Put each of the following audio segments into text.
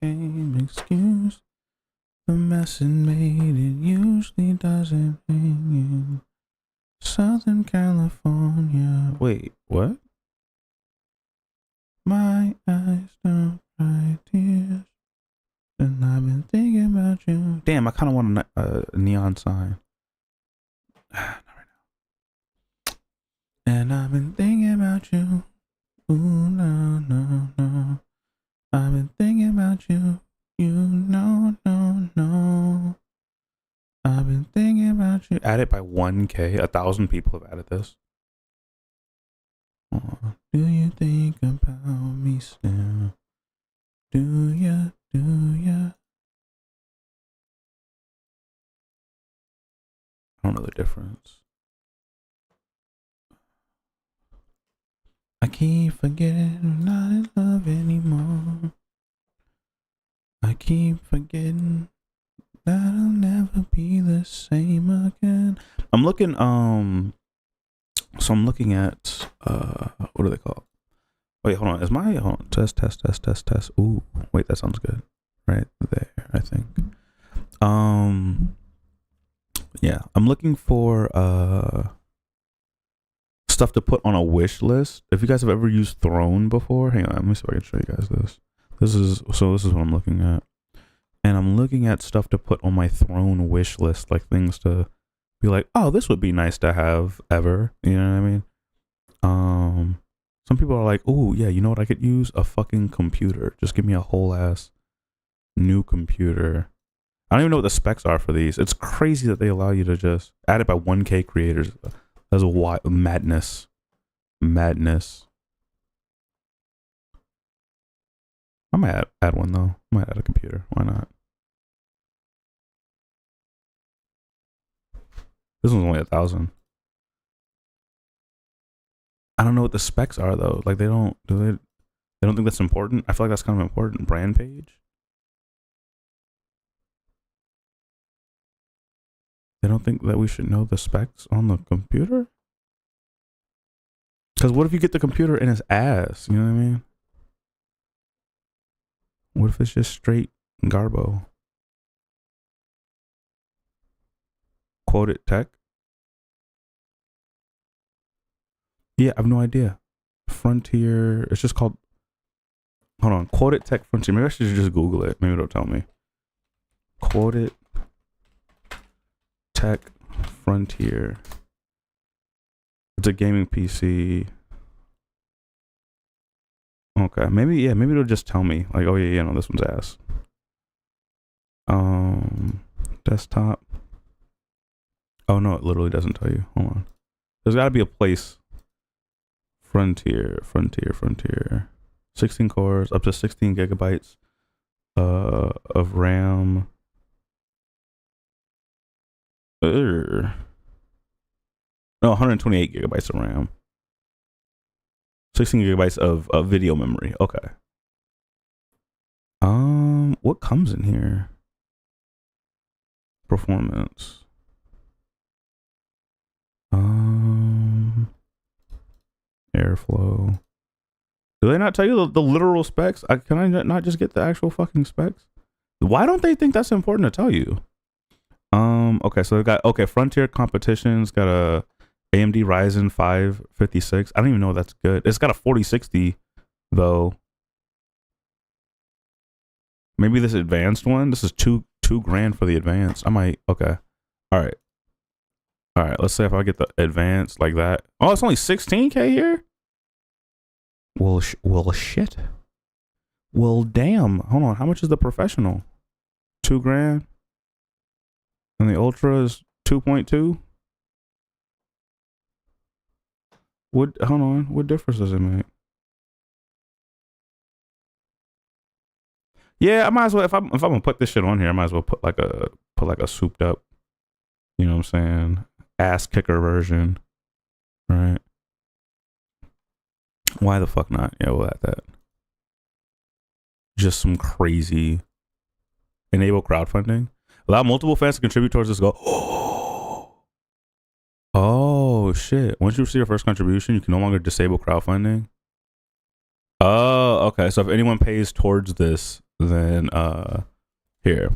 game excuse. The mess it made it usually doesn't hang in Southern California. Wait, what? My eyes don't cry tears, and I've been thinking about you. Damn, I kind of want a neon sign. Not right now. And I've been thinking about you. Ooh, no, no, no. I've been thinking about you. You know, no, no. I've been thinking about you. Add it by 1K. 1,000 people have added this. Oh, do you think about me still? Do ya? Do ya? I don't know the difference. I keep forgetting I'm not in love anymore. I keep forgetting that I'll never be the same again. I'm looking so I'm looking at what are they called? Wait, hold on. Is my hold on. Test. Ooh, wait, that sounds good. Right there, I think. Yeah, I'm looking for stuff to put on a wish list. If you guys have ever used Throne before, hang on, let me see if I can show you guys this. This is what I'm looking at. And I'm looking at stuff to put on my Throne wish list, like things to be like, oh, this would be nice to have ever. You know what I mean? Some people are like, oh yeah, you know what I could use? A fucking computer. Just give me a whole ass new computer. I don't even know what the specs are for these. It's crazy that they allow you to just add it by 1K creators. That's a wild madness. Madness. I might add one though. I might add a computer. Why not? This one's only 1,000. I don't know what the specs are though. Like they don't think that's important. I feel like that's kind of important. Brand page. They don't think that we should know the specs on the computer? Because what if you get the computer in his ass? You know what I mean? What if it's just straight garbo? Quoted tech? Yeah, I have no idea. Frontier. It's just called. Hold on. Quoted tech frontier. Maybe I should just Google it. Maybe it'll tell me. Quoted tech frontier. It's a gaming PC. Okay, maybe it'll just tell me like, oh yeah, no, this one's ass. Desktop. Oh no, it literally doesn't tell you. Hold on. There's got to be a place. Frontier. 16 cores, up to 16 gigabytes of RAM. No, 128 gigabytes of RAM. 16 gigabytes of video memory. Okay. What comes in here? Performance. Airflow. Do they not tell you the literal specs? Can I not just get the actual fucking specs? Why don't they think that's important to tell you? Okay, so they've got Frontier Competition's got a AMD Ryzen 5 56. I don't even know if that's good. It's got a 4060 though. Maybe this advanced one. This is two grand for the advanced. I might. Okay. All right. Let's say if I get the advanced like that. Oh, it's only 16K here. Well, shit. Well, damn. Hold on. How much is the professional? 2 grand. And the ultra is 2.2. Hold on. What difference does it make? Yeah, I might as well. If I'm gonna put this shit on here, I might as well put like a souped up. You know what I'm saying? Ass kicker version, right? Why the fuck not? Yeah, we'll add that. Just some crazy. Enable crowdfunding. Allow multiple fans to contribute towards this goal. Oh shit! Once you receive your first contribution, you can no longer disable crowdfunding. Oh, okay. So if anyone pays towards this, then here.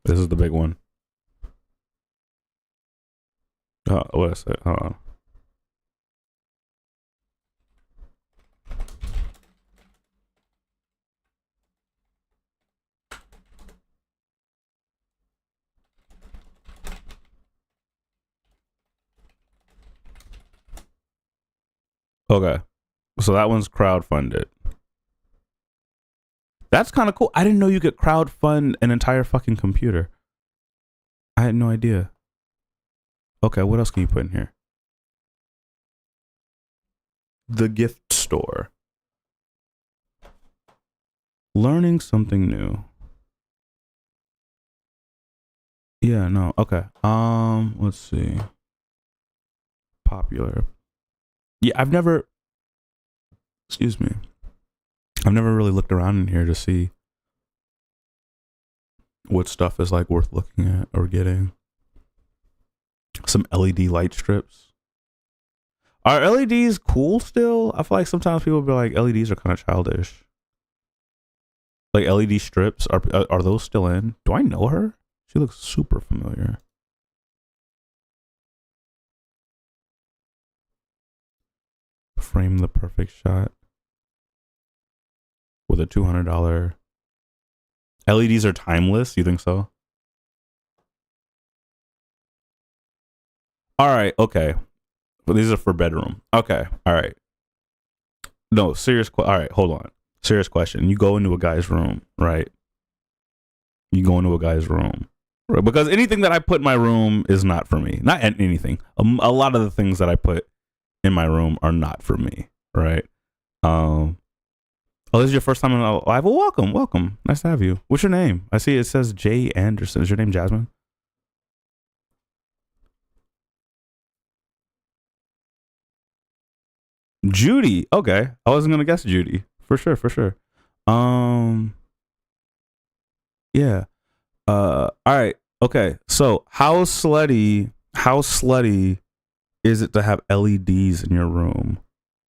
This is the big one. What is it? Hold on. Okay. So that one's crowdfunded. That's kind of cool. I didn't know you could crowdfund an entire fucking computer. I had no idea. Okay, what else can you put in here? The gift store. Learning something new. Yeah, no. Okay. Let's see. Popular. Yeah, I've never really looked around in here to see what stuff is like worth looking at or getting. Some LED light strips. Are LEDs cool still? I feel like sometimes people be like LEDs are kind of childish. Like LED strips, are those still in? Do I know her? She looks super familiar. Frame the perfect shot with a $200. LEDs are timeless. You think so? All right. Okay. But these are for bedroom. Okay. All right. No, serious. All right. Hold on. Serious question. You go into a guy's room, right? You go into a guy's room. Right? Because anything that I put in my room is not for me. Not anything. A lot of the things that I put in my room are not for me, right? Oh, this is your first time in live? Well, welcome. Nice to have you. What's your name? I see it says Jay Anderson. Is your name Jasmine? Judy. Okay. I wasn't gonna guess Judy. For sure. Yeah. All right. Okay. So how slutty is it to have LEDs in your room?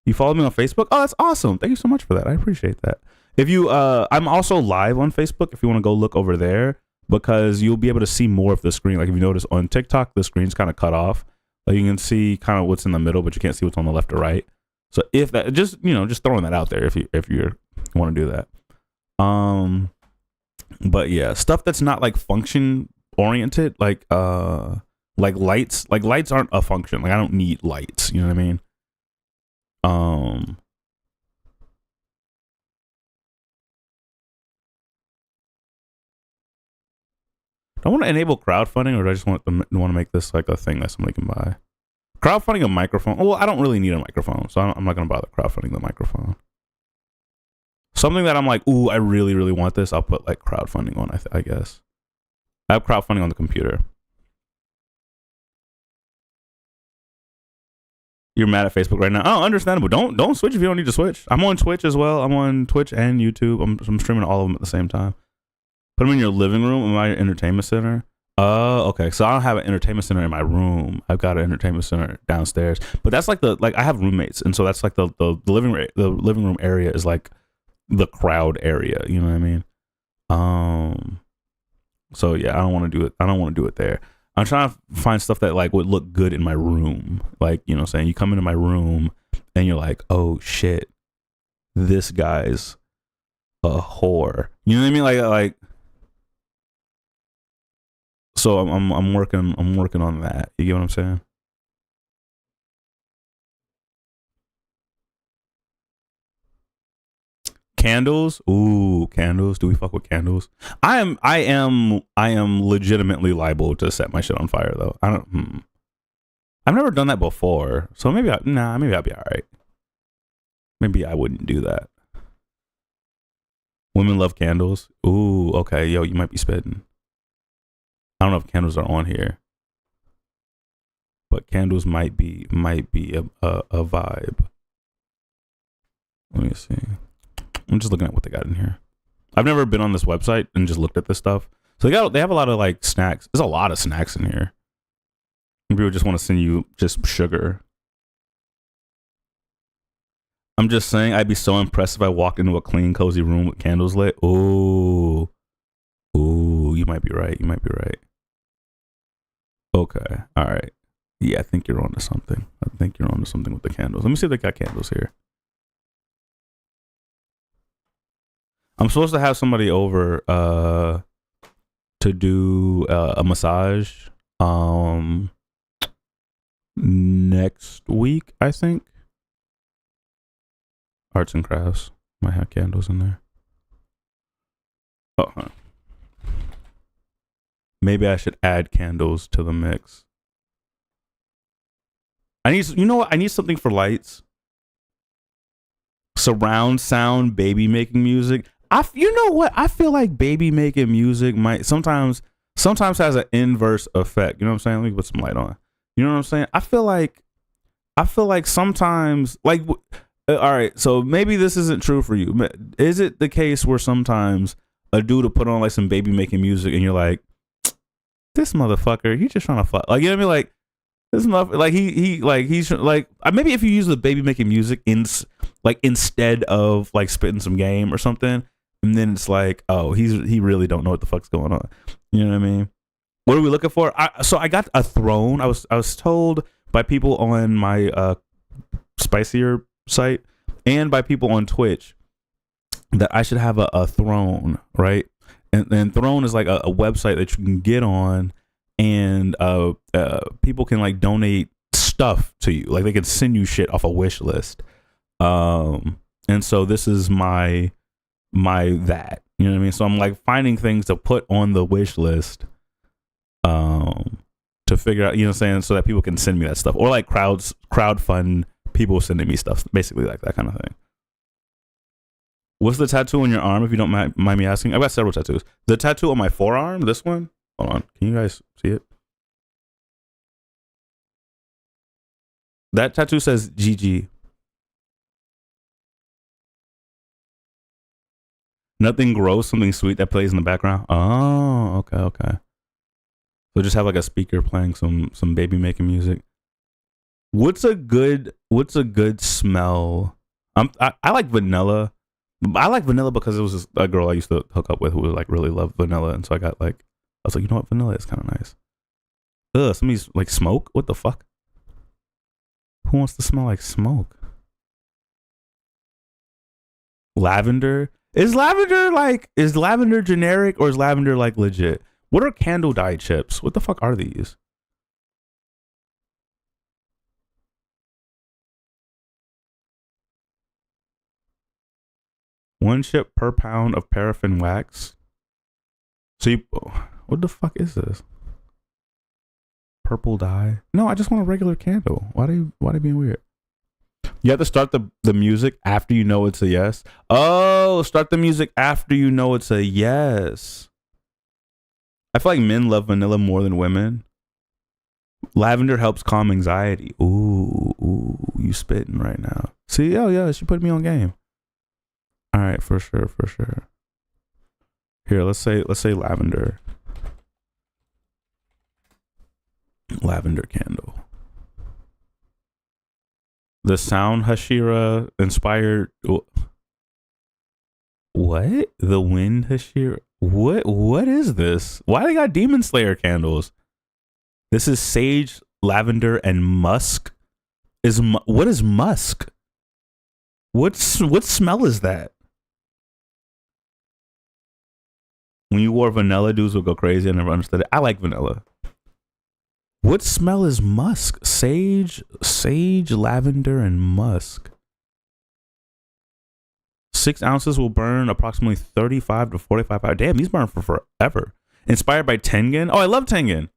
You follow me on Facebook? Oh, that's awesome. Thank you so much for that. I appreciate that. If you I'm also live on Facebook if you want to go look over there, because you'll be able to see more of the screen. Like if you notice on TikTok, the screen's kind of cut off. Like you can see kind of what's in the middle, but you can't see what's on the left or right. So if that, just throwing that out there if you want to do that. But yeah, stuff that's not like function oriented, like lights. Like lights aren't a function. Like I don't need lights. You know what I mean? Do I want to enable crowdfunding, or do I just want to make this like a thing that somebody can buy? Crowdfunding a microphone. Well, I don't really need a microphone, so I'm not gonna bother crowdfunding the microphone. Something that I'm like, ooh, I really, really want this. I'll put like crowdfunding on. I guess I have crowdfunding on the computer. You're mad at Facebook right now. Oh, understandable. Don't switch if you don't need to switch. I'm on Twitch as well. I'm on Twitch and YouTube. I'm streaming all of them at the same time. Put them in your living room in my entertainment center. Oh, okay. So I don't have an entertainment center in my room. I've got an entertainment center downstairs. But that's like I have roommates, and so that's like the living room area is like the crowd area. You know what I mean? So yeah, I don't want to do it. I don't want to do it there. I'm trying to find stuff that like would look good in my room. Like, saying you come into my room and you're like, oh shit, this guy's a whore. You know what I mean? Like. So I'm working on that. You get what I'm saying? Candles? Ooh, candles. Do we fuck with candles? I am legitimately liable to set my shit on fire though. I've never done that before. So maybe I'd be all right. Maybe I wouldn't do that. Women love candles. Ooh, okay. Yo, you might be spitting. I don't know if candles are on here, but candles might be a vibe. Let me see. I'm just looking at what they got in here. I've never been on this website and just looked at this stuff. So they have a lot of like snacks. There's a lot of snacks in here. People just want to send you just sugar. I'm just saying, I'd be so impressed if I walked into a clean, cozy room with candles lit. Ooh, ooh, you might be right. You might be right. Okay, all right. Yeah, I think you're onto something. I think you're onto something with the candles. Let me see if they got candles here. I'm supposed to have somebody over to do a massage next week, I think. Arts and crafts might have candles in there. Oh, huh. Maybe I should add candles to the mix. I need, you know what? I need something for lights. Surround sound, baby making music. You know what? I feel like baby making music might sometimes has an inverse effect. You know what I'm saying? Let me put some light on. You know what I'm saying? I feel like sometimes, like, all right. So maybe this isn't true for you. Is it the case where sometimes a dude will put on like some baby making music and you're like, this motherfucker, he just trying to fuck. Like, you know what I mean? Like, this motherfucker, like he's like, maybe if you use the baby making music instead of like spitting some game or something, and then it's like, oh, he really don't know what the fuck's going on. You know what I mean? What are we looking for? So I got a throne. I was told by people on my spicier site and by people on Twitch that I should have a throne, right? And throne is like a website that you can get on, and people can like donate stuff to you, like they can send you shit off a wish list. And so this is my that, you know what I mean? So I'm like finding things to put on the wish list to figure out, you know what I'm saying, so that people can send me that stuff, or like crowdfund people sending me stuff, basically like that kind of thing. What's the tattoo on your arm, if you don't mind me asking? I've got several tattoos. The tattoo on my forearm, this one, hold on, can you guys see it? That tattoo says GG. Nothing gross, something sweet that plays in the background. Oh, okay. So just have like a speaker playing some baby making music. What's a good smell? I like vanilla. I like vanilla because it was just a girl I used to hook up with who was like really loved vanilla, and so I was like, you know what, vanilla is kind of nice. Ugh, somebody's like smoke. What the fuck? Who wants to smell like smoke? Lavender. Is lavender generic, or is lavender like legit? What are candle dye chips? What the fuck are these? One chip per pound of paraffin wax. So you, what the fuck is this? Purple dye? No, I just want a regular candle. Why they being weird? You have to start the music after you know it's a yes. Oh, start the music after you know it's a yes. I feel like men love vanilla more than women. Lavender helps calm anxiety. Ooh, you spitting right now. See, oh yeah, she put me on game. All right, for sure. Here, let's say lavender. Lavender candle. The sound Hashira inspired. What? The wind Hashira. What is this? Why they got Demon Slayer candles? This is sage, lavender, and musk. What is musk? What smell is that? When you wore vanilla, dudes would go crazy. I never understood it. I like vanilla. What smell is musk? Sage, lavender, and musk. 6 ounces will burn approximately 35 to 45 hours. Damn, these burn for forever. Inspired by Tengen. Oh, I love Tengen.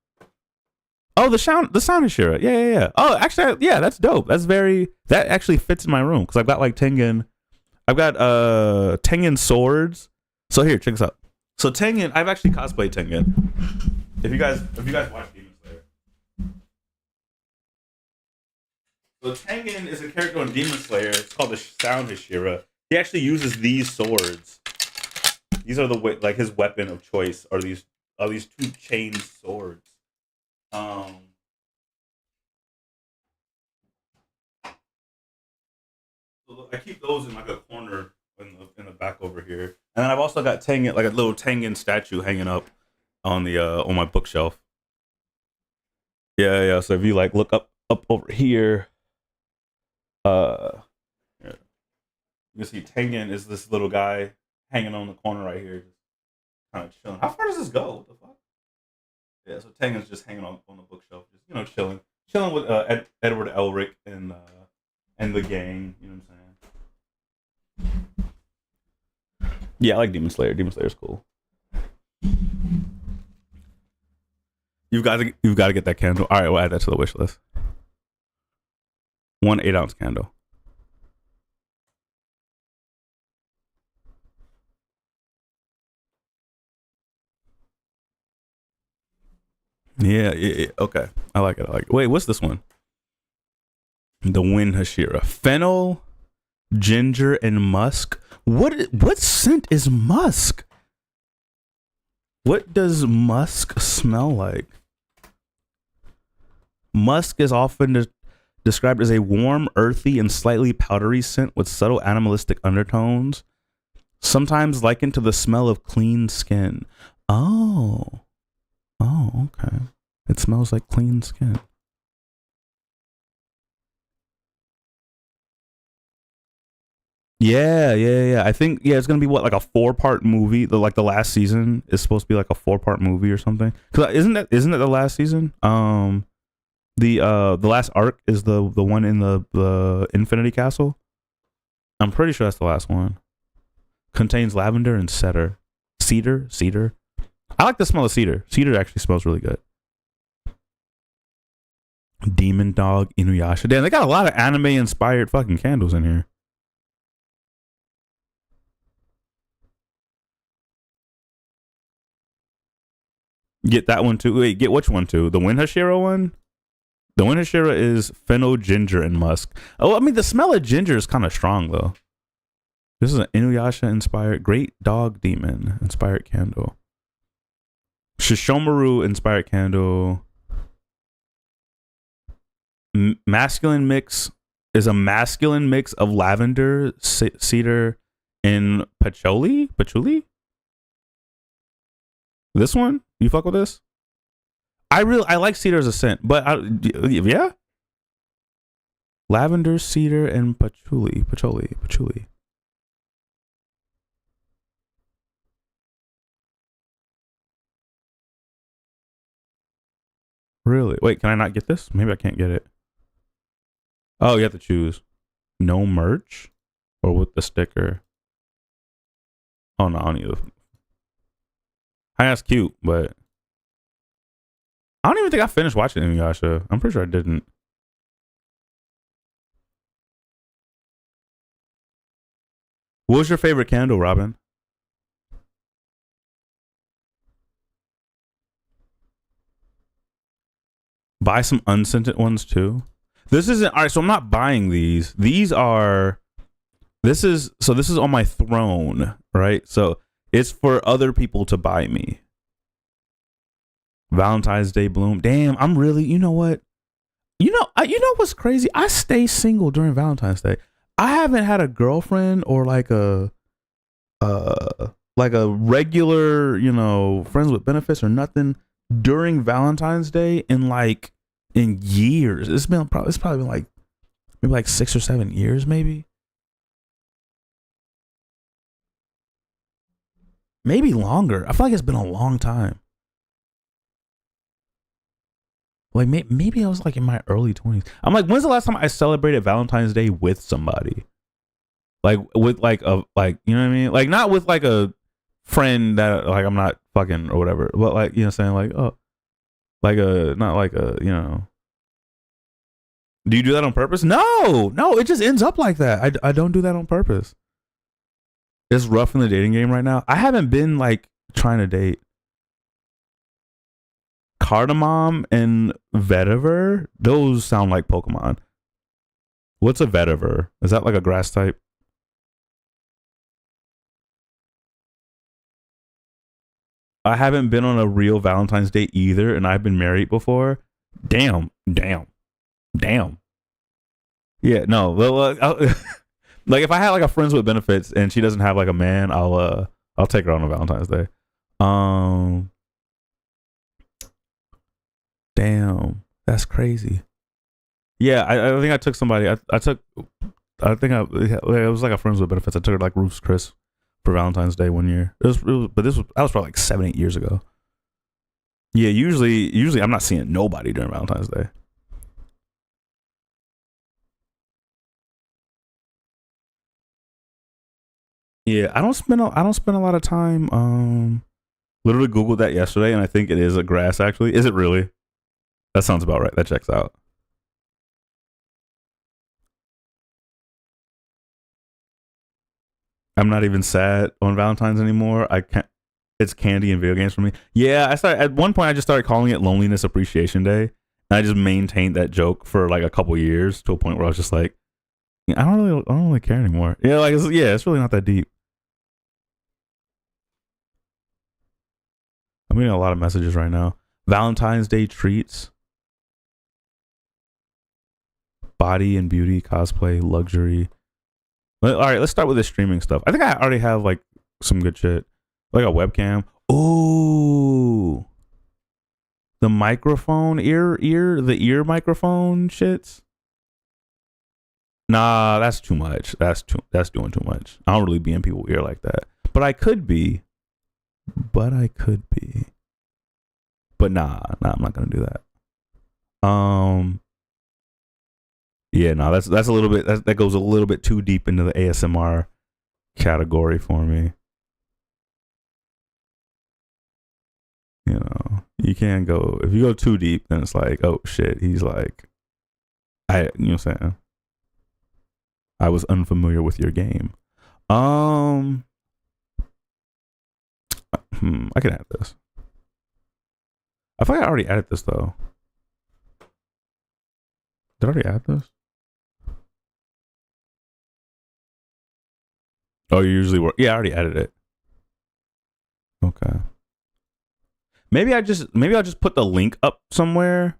Oh, the sound is Shira. Yeah. Oh, actually, yeah, that's dope. That actually fits in my room because I've got like Tengen. I've got Tengen swords. So here, check this out. So Tengen, I've actually cosplayed Tengen. If you guys watch Demon Slayer. So Tengen is a character on Demon Slayer. It's called the Sound Hashira. He actually uses these swords. These are like his weapon of choice. Are these two chained swords? I keep those in like a corner in the back over here, and then I've also got Tengen, like a little Tengen statue hanging up on my bookshelf. Yeah, yeah. So if you like look up over here, uh, yeah, you can see Tengen is this little guy hanging on the corner right here, just kind of chilling. How far does this go? What the fuck? Yeah, so Tengen's just hanging on the bookshelf, just chilling with Edward Elric and the gang. You know what I'm saying? Yeah, I like Demon Slayer. Demon Slayer's cool. You've got to get that candle. All right, we'll add that to the wish list. 1 8-ounce candle. Yeah, okay. I like it. Wait, what's this one? The Wind Hashira. Fennel, ginger, and musk. What scent is musk? What does musk smell like? Musk is often described as a warm, earthy, and slightly powdery scent with subtle animalistic undertones, sometimes likened to the smell of clean skin. Oh, okay. It smells like clean skin. Yeah. I think it's gonna be like a 4-part movie. The last season is supposed to be like a 4-part movie or something. Cause isn't that the last season? The last arc is the one in the Infinity Castle. I'm pretty sure that's the last one. Contains lavender and cedar. I like the smell of cedar. Cedar actually smells really good. Demon Dog Inuyasha. Damn, they got a lot of anime inspired fucking candles in here. Get that one too. Wait, get which one too? The Wind Hashira one? The Wind Hashira is fennel, ginger, and musk. Oh, I mean, the smell of ginger is kind of strong though. This is an Inuyasha inspired Great Dog Demon inspired candle. Shishomaru inspired candle. Masculine mix is a masculine mix of lavender, cedar, and patchouli. This one, you fuck with this? I like cedar as a scent, but yeah, lavender, cedar, and patchouli. Really? Wait, can I not get this? Maybe I can't get it. Oh, you have to choose no merch or with the sticker. Oh no, I don't need it. I think that's cute, but I don't even think I finished watching Inuyasha. I'm pretty sure I didn't. What was your favorite candle, Robin? Buy some unscented ones too. This isn't all right. So I'm not buying these. These are. This is on my throne, right? So it's for other people to buy me. Valentine's Day bloom. Damn, I'm really. You know what? You know what's crazy? I stay single during Valentine's Day. I haven't had a girlfriend or like a regular, friends with benefits or nothing during Valentine's Day in years. It's probably been like maybe like 6 or 7 years, maybe longer. I feel like it's been a long time. Like maybe I was like in my early 20s. I'm like, when's the last time I celebrated Valentine's Day with somebody? Like with like you know what I mean? Like not with like a friend that like I'm not fucking or whatever, but like, you know what I'm saying? Like, oh, like not like do you do that on purpose? No, it just ends up like that. I don't do that on purpose. It's rough in the dating game right now. I haven't been like trying to date. Cardamom and vetiver, those sound like Pokemon. What's a vetiver? Is that like a grass type? I haven't been on a real Valentine's Day either, and I've been married before. Damn. Yeah, no. Well, Like if I had like a friends with benefits and she doesn't have like a man, I'll take her on a Valentine's Day. Um, damn, that's crazy. Yeah, I think I took somebody. I took. I think it was like a friends with benefits. I took her like Ruth's Chris for Valentine's Day one year. But that was probably like 7-8 years ago. Yeah, usually I'm not seeing nobody during Valentine's Day. Yeah, I don't spend a lot of time. Literally Googled that yesterday, and I think it is a grass. Actually, is it really? That sounds about right. That checks out. I'm not even sad on Valentine's anymore. I can't. It's candy and video games for me. Yeah, I started at one point. I just started calling it Loneliness Appreciation Day, and I just maintained that joke for like a couple years to a point where I was just like, I don't really care anymore. Yeah, like it's really not that deep. I'm getting a lot of messages right now. Valentine's Day treats, body and beauty, cosplay, luxury. All right, let's start with the streaming stuff. I think I already have like some good shit, like a webcam. Oh, the microphone, the ear microphone shits. Nah, that's too much. That's doing too much. I don't really be in people's ear like that. But I could be. But I could be. But nah, I'm not gonna do that. Yeah, no, that's a little bit that goes a little bit too deep into the ASMR category for me. You know, you can't go if you go too deep, then it's like, oh shit, he's like, you know what I'm saying? I was unfamiliar with your game. I can add this. I thought I already added this though. Did I already add this? Oh, you usually work. Yeah, I already added it. Okay. Maybe I'll just put the link up somewhere,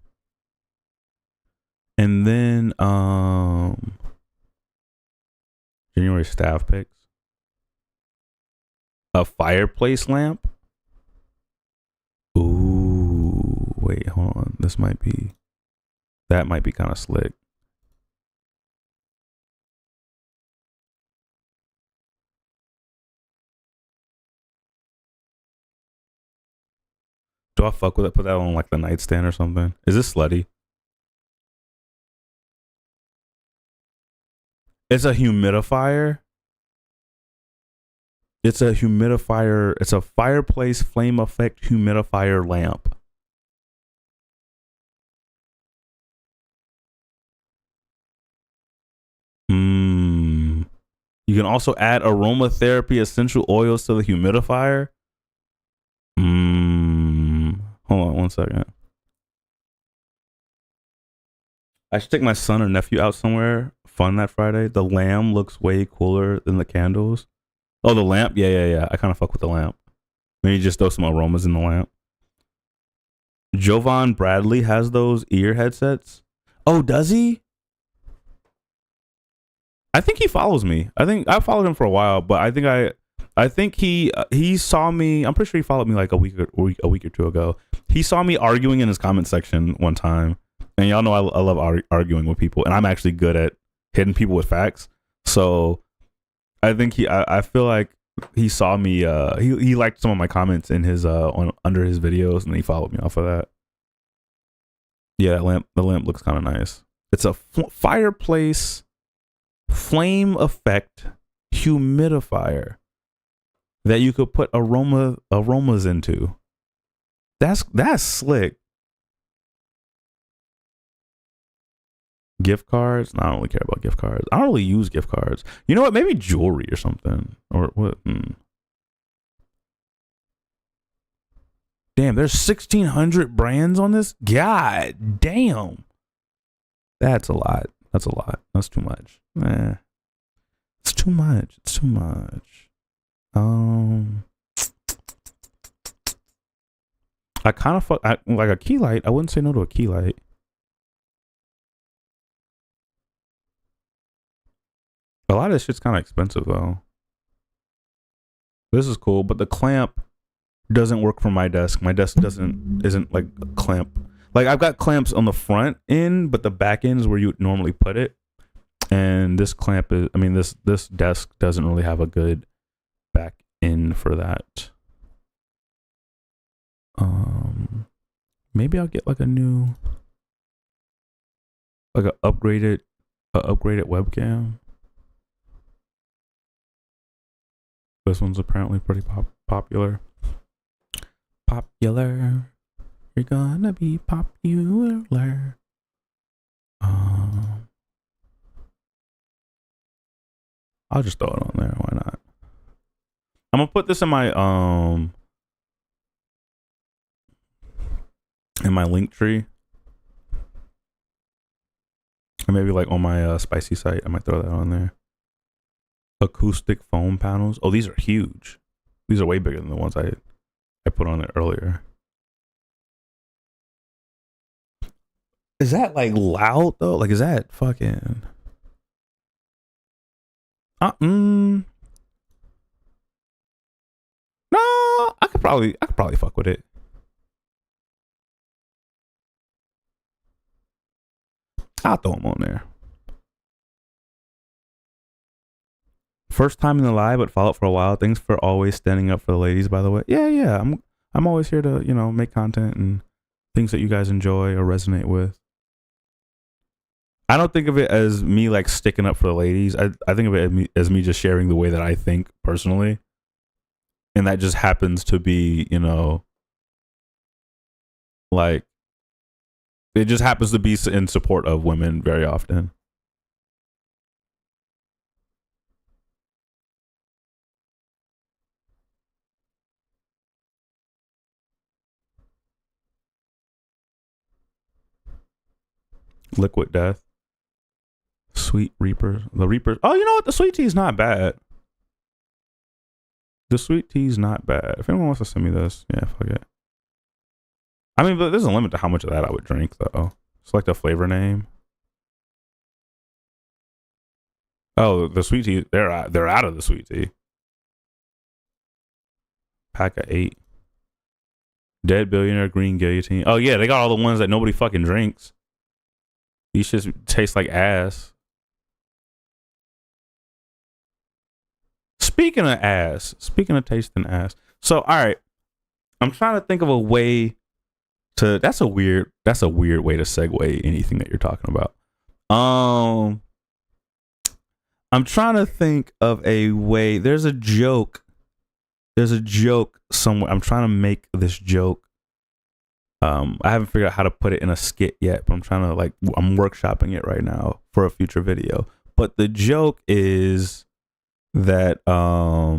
and then January staff picks. A fireplace lamp. Ooh, wait, hold on. That might be kind of slick. Do I fuck with it? Put that on like the nightstand or something? Is this slutty? It's a humidifier. It's a humidifier. It's a fireplace flame effect humidifier lamp. You can also add aromatherapy essential oils to the humidifier. Hold on one second. I should take my son or nephew out somewhere fun that Friday. The lamp looks way cooler than the candles. Oh, the lamp? Yeah. I kind of fuck with the lamp. Maybe just throw some aromas in the lamp. Jovan Bradley has those ear headsets. Oh, does he? I think he follows me. I think I followed him for a while, but I think he saw me. I'm pretty sure he followed me like a week or two ago. He saw me arguing in his comment section one time, and y'all know I love arguing with people, and I'm actually good at hitting people with facts. So I think I feel like he saw me. He liked some of my comments in his under his videos, and he followed me off of that. Yeah, the lamp looks kind of nice. It's a fireplace flame effect humidifier that you could put aromas into. That's slick. Gift cards? No, I don't really care about gift cards. I don't really use gift cards. You know what? Maybe jewelry or something. Or what? Damn, there's 1,600 brands on this? God damn. That's a lot. That's a lot. That's too much. It's too much. It's too much. I kind of like a key light. I wouldn't say no to a key light. A lot of this shit's kind of expensive though. This is cool, but the clamp doesn't work for my desk. My desk isn't like a clamp. Like I've got clamps on the front end, but the back end is where you would normally put it. And this clamp is, I mean, this desk doesn't really have a good back end for that. Maybe I'll get like a new, like a upgraded webcam. This one's apparently pretty popular. Popular. You're gonna be popular. I'll just throw it on there. Why not? I'm gonna put this in my link tree. Or maybe like on my spicy site, I might throw that on there. Acoustic foam panels. Oh, these are huge. These are way bigger than the ones I put on it earlier. Is that like loud though? Like, is that fucking? No, I could probably fuck with it. I'll throw them on there. First time in the live, but followed for a while. Thanks for always standing up for the ladies, by the way. Yeah. I'm always here to, make content and things that you guys enjoy or resonate with. I don't think of it as me like sticking up for the ladies. I think of it as me just sharing the way that I think personally. And that just happens to be, like, it just happens to be in support of women very often. Liquid Death. Sweet Reaper. The Reapers. Oh, you know what? The sweet tea is not bad. The sweet tea is not bad. If anyone wants to send me this, yeah, fuck it. I mean, but there's a limit to how much of that I would drink, though. Select a flavor name. Oh, the sweet tea. They're out of the sweet tea. Pack of 8. Dead Billionaire Green Guillotine. Oh yeah, they got all the ones that nobody fucking drinks. These just taste like ass. Speaking of tasting ass. So, all right, I'm trying to think of a way to. That's a weird way to segue anything that you're talking about. I'm trying to think of a way. There's a joke somewhere. I'm trying to make this joke. I haven't figured out how to put it in a skit yet, but I'm trying to I'm workshopping it right now for a future video. But the joke is that a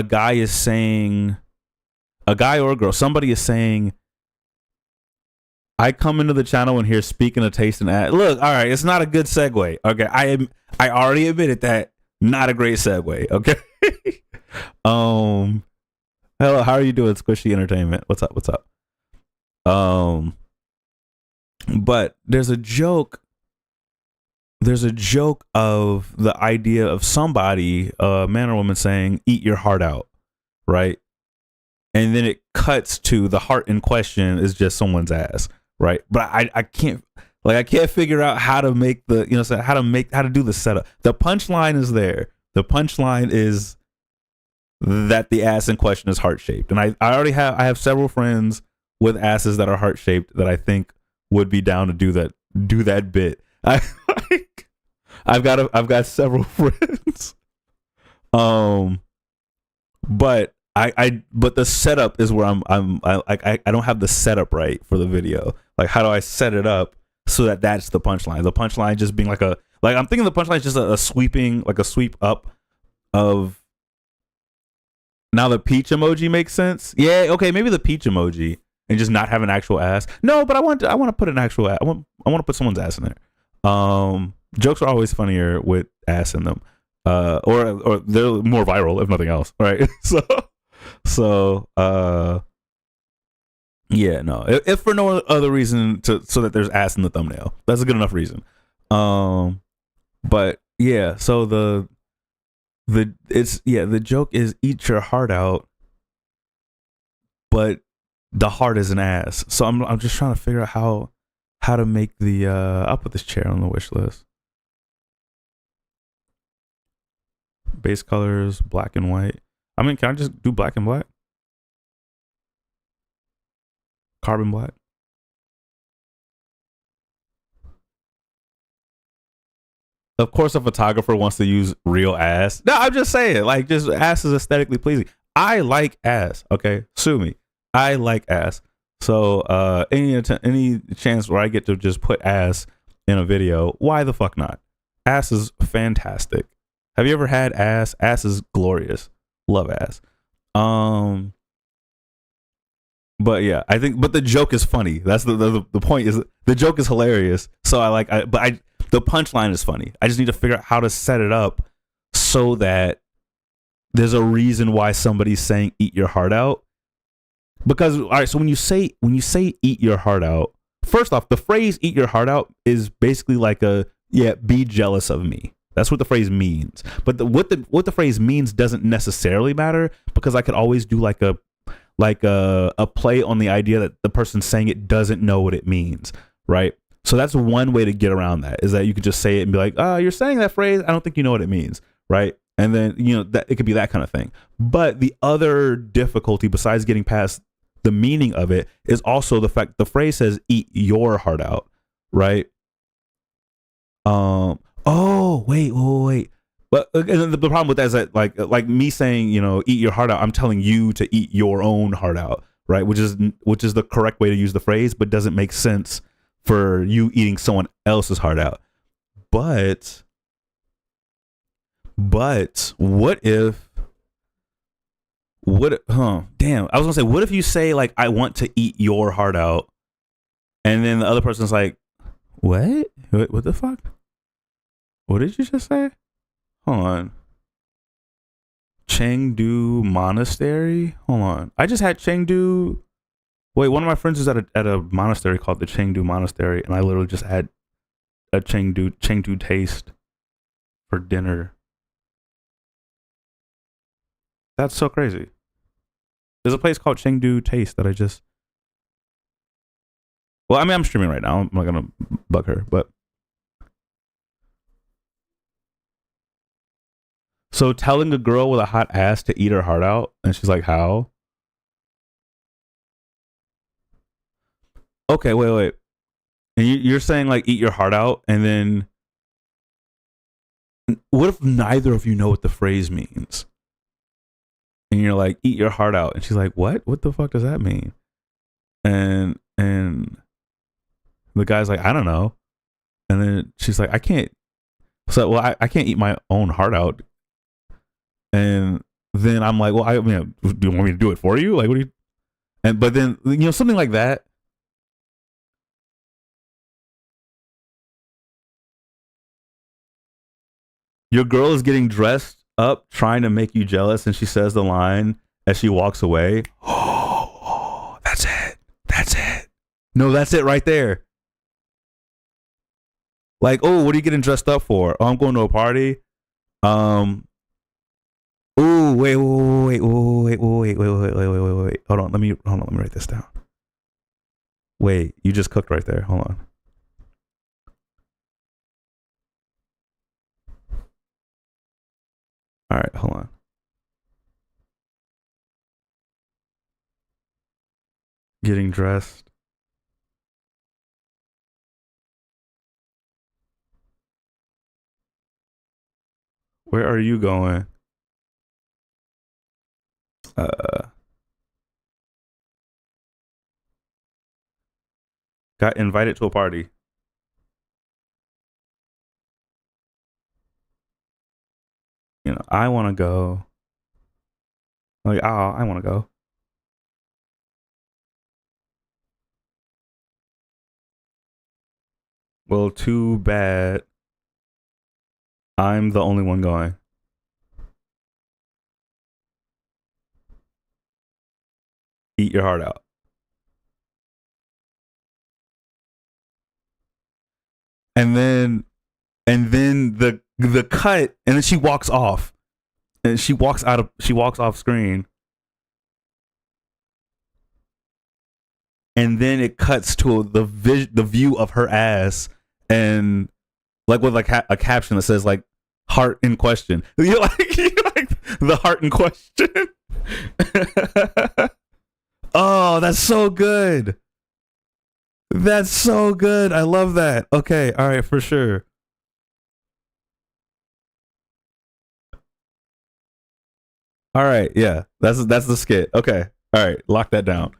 guy or a girl, somebody is saying, I come into the channel and hear speaking of taste and ad. Look, all right, it's not a good segue. Okay, I already admitted that. Not a great segue. Okay. Hello, how are you doing, Squishy Entertainment? What's up? But there's a joke of the idea of somebody, a man or woman, saying, eat your heart out, right? And then it cuts to the heart in question is just someone's ass, right? But I can't figure out how to make how to do the setup. The punchline is there. The punchline is that the ass in question is heart shaped. And I have several friends with asses that are heart shaped that I think would be down to do that bit. I've got several friends. But but the setup is where I don't have the setup right for the video. Like, how do I set it up so that that's the punchline? The punchline just being I'm thinking the punchline is just a sweep up of. Now the peach emoji makes sense. Yeah, okay, maybe the peach emoji and just not have an actual ass. No, but I want to put an actual ass. I want to put someone's ass in there. Jokes are always funnier with ass in them. Or they're more viral if nothing else, right? So yeah, no. If for no other reason so that there's ass in the thumbnail. That's a good enough reason. But yeah. So the joke is eat your heart out, but the heart is an ass. So I'm just trying to figure out how to make the I'll put this chair on the wish list. Base colors, black and white. I mean, can I just do black and black? Carbon black? Of course, a photographer wants to use real ass. No, I'm just saying, like, just ass is aesthetically pleasing. I like ass. Okay, sue me. I like ass. So, any chance where I get to just put ass in a video, why the fuck not? Ass is fantastic. Have you ever had ass? Ass is glorious. Love ass. Um, but yeah, I think, but the joke is funny. That's the point is the joke is hilarious. So the punchline is funny. I just need to figure out how to set it up so that there's a reason why somebody's saying eat your heart out. Because all right, so when you say eat your heart out, first off, the phrase eat your heart out is basically like be jealous of me. That's what the phrase means. But what the phrase means doesn't necessarily matter, because I could always do like a play on the idea that the person saying it doesn't know what it means, right? So that's one way to get around that, is that you could just say it and be like, you're saying that phrase, I don't think you know what it means, right? And then, that it could be that kind of thing. But the other difficulty, besides getting past the meaning of it, is also the fact the phrase says eat your heart out, right? Oh, wait. But and the problem with that is that like me saying, eat your heart out, I'm telling you to eat your own heart out, right? Which is the correct way to use the phrase, but doesn't make sense for you eating someone else's heart out. But what if damn, I was gonna say, what if you say like, I want to eat your heart out, and then the other person's like, what the fuck? What did you just say? Hold on. Chengdu Monastery? Hold on. I just had Chengdu. Wait, one of my friends is at a monastery called the Chengdu Monastery, and I literally just had a Chengdu taste for dinner. That's so crazy. There's a place called Chengdu Taste that I just. Well, I mean, I'm streaming right now. I'm not gonna bug her, but. So telling a girl with a hot ass to eat her heart out, and she's like, how? Okay, wait. And you're saying like eat your heart out, and then what if neither of you know what the phrase means? And you're like, eat your heart out, and she's like, what? What the fuck does that mean? And the guy's like, I don't know. And then she's like, I can't. So well, I can't eat my own heart out. And then I'm like, well, I mean, do you want me to do it for you? Like, what do you? And but then something like that. Your girl is getting dressed up, trying to make you jealous, and she says the line as she walks away. Oh, that's it. That's it. No, that's it right there. Like, oh, what are you getting dressed up for? Oh, I'm going to a party. Oh, wait. Hold on, let me write this down. Wait, you just cooked right there. Hold on. All right, hold on. Getting dressed. Where are you going? Got invited to a party. I want to go. Like, I want to go. Well, too bad. I'm the only one going. Eat your heart out. And then the the cut, and then she walks off, and she walks off screen, and then it cuts to the view of her ass, and like with like a caption that says like heart in question. You're like the heart in question. Oh, that's so good. That's so good. I love that. Okay, all right, for sure. All right, yeah. That's the skit. Okay. All right, lock that down.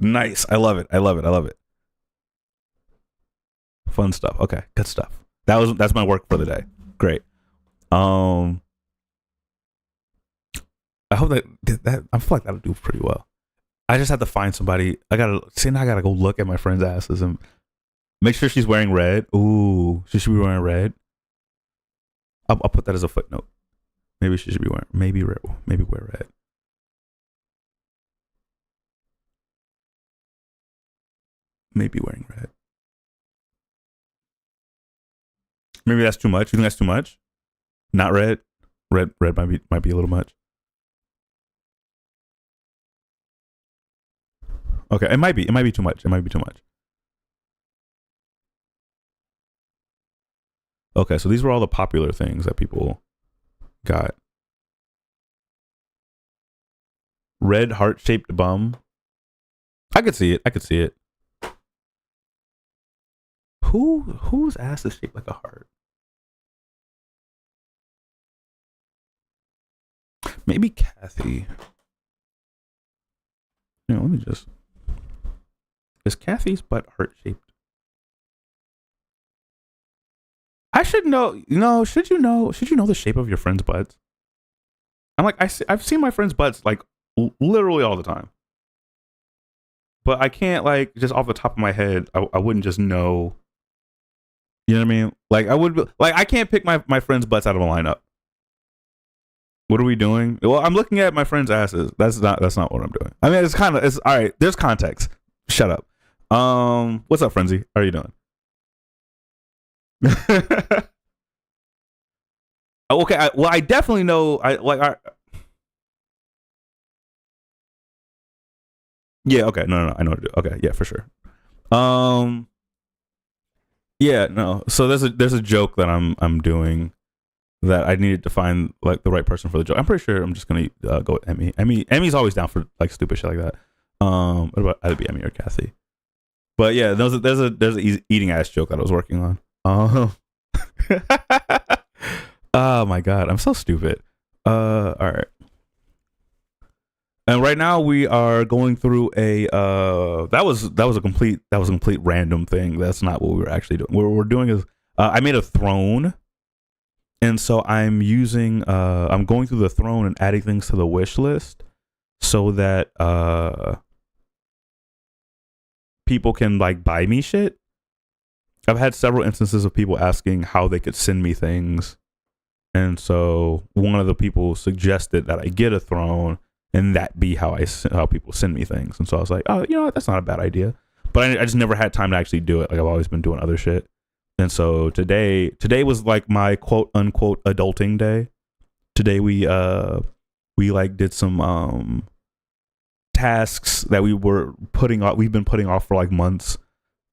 Nice. I love it. I love it. I love it. Fun stuff. Okay, good stuff. That's my work for the day. Great. I hope that I feel like that'll do pretty well. I just have to find somebody. I gotta go look at my friend's asses and make sure she's wearing red. Ooh, she should be wearing red. I'll put that as a footnote. Maybe she should be wearing maybe wear red. Maybe wearing red. Maybe that's too much. You think that's too much? Not red. Red might be a little much. Okay, it might be too much. It might be too much. Okay, so these were all the popular things that people got. Red heart-shaped bum. I could see it. I could see it. Whose ass is shaped like a heart? Maybe Kathy. You know, let me just. Is Kathy's butt heart-shaped? I should know. You know, should you know the shape of your friend's butts? I'm like, I've seen my friend's butts like literally all the time, but I can't like just off the top of my head. I wouldn't just know. You know what I mean? Like I can't pick my friend's butts out of a lineup. What are we doing? Well, I'm looking at my friend's asses. That's not what I'm doing. I mean, it's all right. There's context. Shut up. What's up, Frenzy? How are you doing? Okay. I definitely know. Yeah. Okay. No. I know what to do. Okay. Yeah, for sure. Yeah. No. So there's a joke that I'm doing that I needed to find like the right person for the joke. I'm pretty sure I'm just gonna go with Emmy. Emmy's always down for like stupid shit like that. What about either be Emmy or Kathy? But yeah, there's a eating ass joke that I was working on. Oh my god, I'm so stupid. All right. And right now we are going through a that was a complete random thing. That's not what we were actually doing. What we're doing is I made a throne. And so I'm going through the throne and adding things to the wish list so that people can like buy me shit. I've had several instances of people asking how they could send me things. And so one of the people suggested that I get a throne and that be how people send me things. And so I was like, oh, you know what? That's not a bad idea. But I just never had time to actually do it. Like I've always been doing other shit. And so today was like my quote unquote adulting day. Today we like did some tasks that we've been putting off for like months.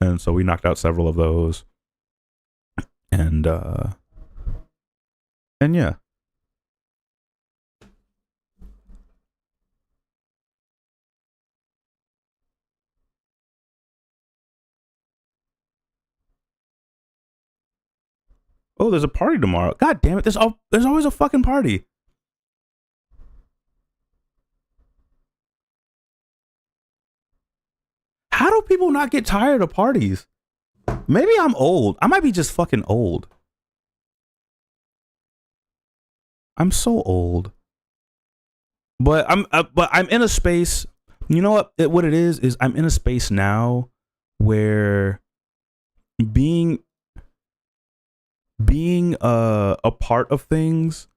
And so we knocked out several of those. And yeah. Oh, there's a party tomorrow. God damn it. There's always a fucking party. How do people not get tired of parties? Maybe I'm old. I might be just fucking old. I'm so old. But I'm in a space. You know what it is I'm in a space now where being a part of things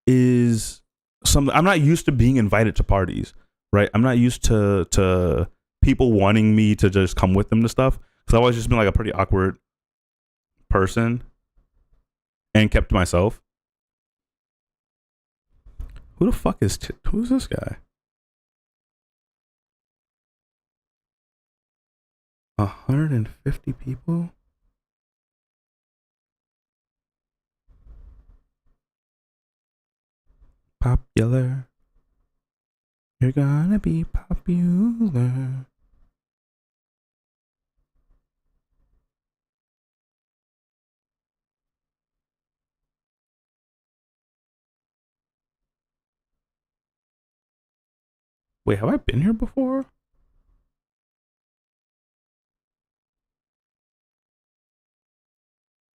is something. I'm not used to being invited to parties, right? I'm not used to people wanting me to just come with them to stuff, because I've always just been like a pretty awkward person. and kept to myself. Who the fuck is who's this guy? 150 people. Popular. You're gonna be popular. Wait, have I been here before?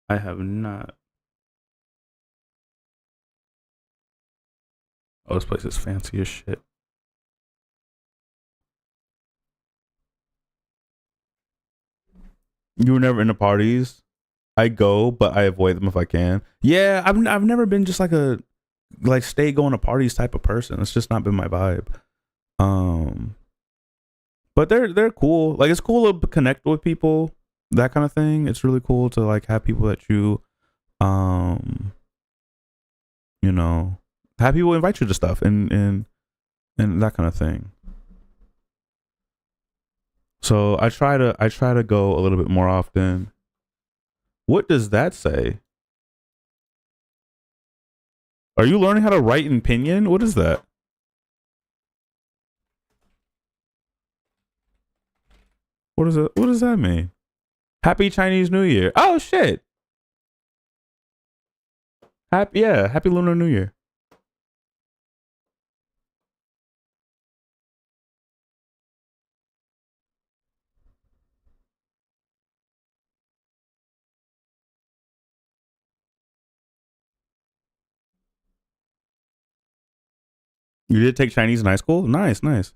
I have not. Oh, this place is fancy as shit. You were never into parties? I go, but I avoid them if I can. Yeah, I've never been just like stay going to parties type of person. It's just not been my vibe. But they're cool. Like it's cool to connect with people, that kind of thing. It's really cool to like have people that you you know, have people invite you to stuff and that kind of thing. So I try to go a little bit more often. What does that say? Are you learning how to write in Pinyin? What is that? What is it? What does that mean? Happy Chinese New Year. Oh shit. Happy Lunar New Year. You did take Chinese in high school? Nice, nice.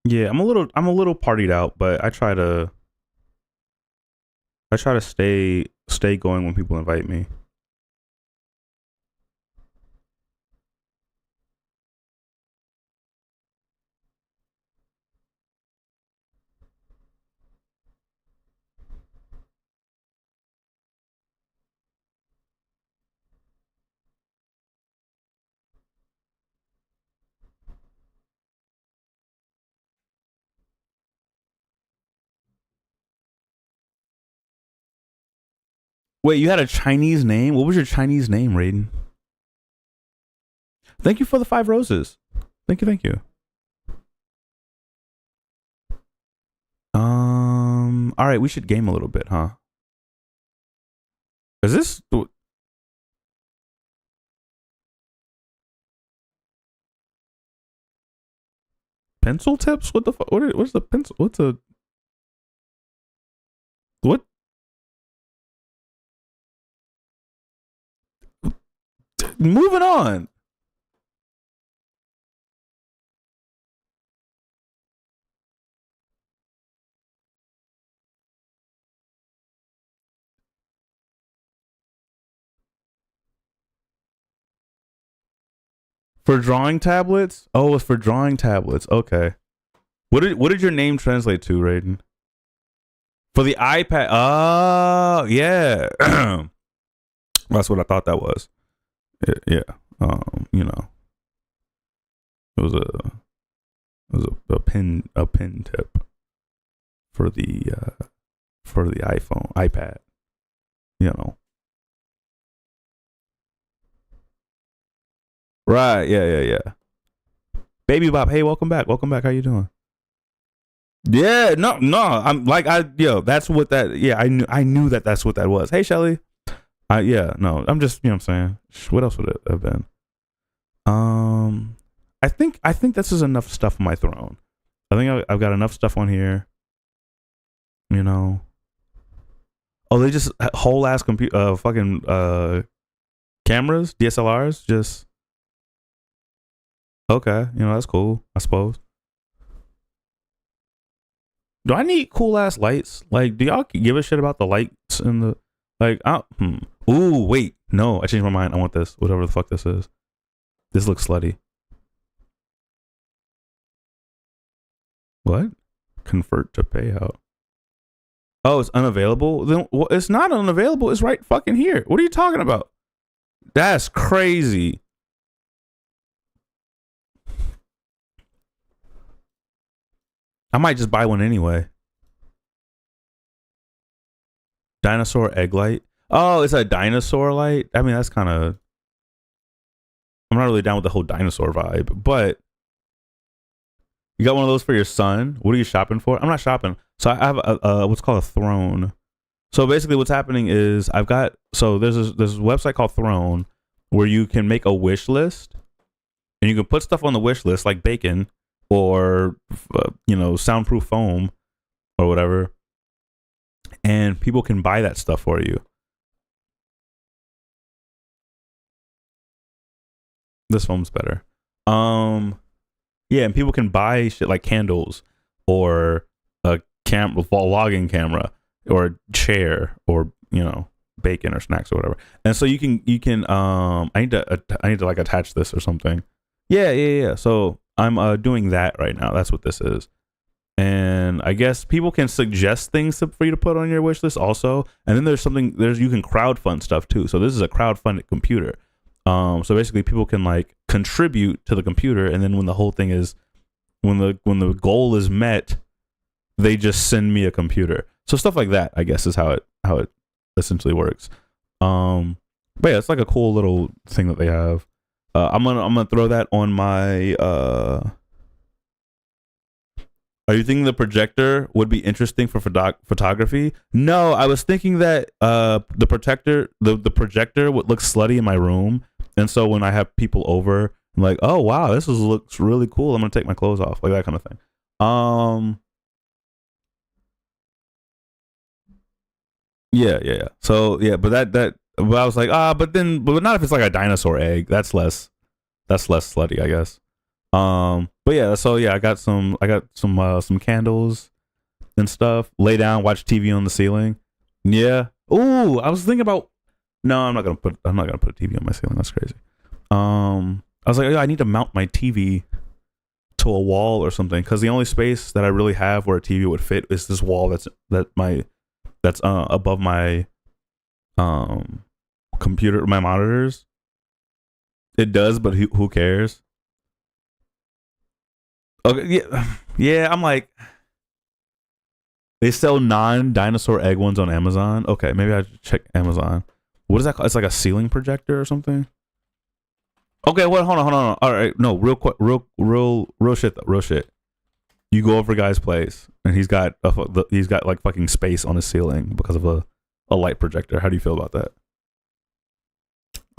Yeah, I'm a little partied out, but I try to stay going when people invite me. Wait, you had a Chinese name? What was your Chinese name, Raiden? Thank you for the 5 roses. Thank you. All right, we should game a little bit, huh? Is this pencil tips? What the fuck? What's the pencil? What's a what? Moving on. For drawing tablets? Oh, it's for drawing tablets. Okay. What did your name translate to, Raiden? For the iPad. Oh, yeah. That's what I thought that was. Yeah. You know, it was a pin tip for the iPhone, iPad. You know. Right. Yeah. Baby Bop. Hey, welcome back. Welcome back. How you doing? Yeah. No. I'm like that's what that. Yeah. I knew that's what that was. Hey, Shelly. Yeah. No. I'm just. What I'm saying. What else would it have been? I think this is enough stuff on my throne. I think I've got enough stuff on here. You know. Oh, they just whole ass fucking Cameras, DSLRs, just okay. You know, that's cool, I suppose. Do I need cool ass lights? Like, do y'all give a shit about the lights in the like? Ooh, wait, no, I changed my mind. I want this. Whatever the fuck this is. This looks slutty. What? Convert to payout. Oh, it's unavailable. Then well, it's not unavailable. It's right fucking here. What are you talking about? That's crazy. I might just buy one anyway. Dinosaur egg light. Oh, it's a dinosaur light. I mean, that's kind of. I'm not really down with the whole dinosaur vibe, but you got one of those for your son. What are you shopping for? I'm not shopping. So I have a what's called a throne. So basically, what's happening is I've got there's this website called Throne where you can make a wish list and you can put stuff on the wish list like bacon or soundproof foam or whatever, and people can buy that stuff for you. This foam's better. Yeah, and people can buy shit like candles or a logging camera or a chair or bacon or snacks or whatever. And so you can I need to like attach this or something. Yeah. So I'm doing that right now. That's what this is. And I guess people can suggest things for you to put on your wish list also. And then you can crowdfund stuff too. So this is a crowdfunded computer. So basically people can like contribute to the computer, and then when the whole thing is when the goal is met, they just send me a computer. So stuff like that, I guess, is how it essentially works. But yeah, it's like a cool little thing that they have. I'm gonna throw that on my Are you thinking the projector would be interesting for photography? No, I was thinking that the projector would look slutty in my room, and so when I have people over, I'm like, oh wow, looks really cool. I'm gonna take my clothes off, like that kind of thing. Yeah. So yeah, but but I was like, but not if it's like a dinosaur egg. That's less slutty, I guess. But yeah, so yeah, I got some candles and stuff. Lay down, watch TV on the ceiling. Yeah. Ooh, I was thinking about. No, I'm not gonna put a TV on my ceiling. That's crazy. I was like, I need to mount my TV to a wall or something, because the only space that I really have where a TV would fit is this wall that's above my computer, my monitors. It does, but who cares? Okay, yeah. I'm like, they sell non-dinosaur egg ones on Amazon. Okay, maybe I should check Amazon. What is that called? It's like a ceiling projector or something. Okay, hold on. All right, no, real quick, real shit. You go over a guy's place and he's got like fucking space on his ceiling because of a light projector. How do you feel about that?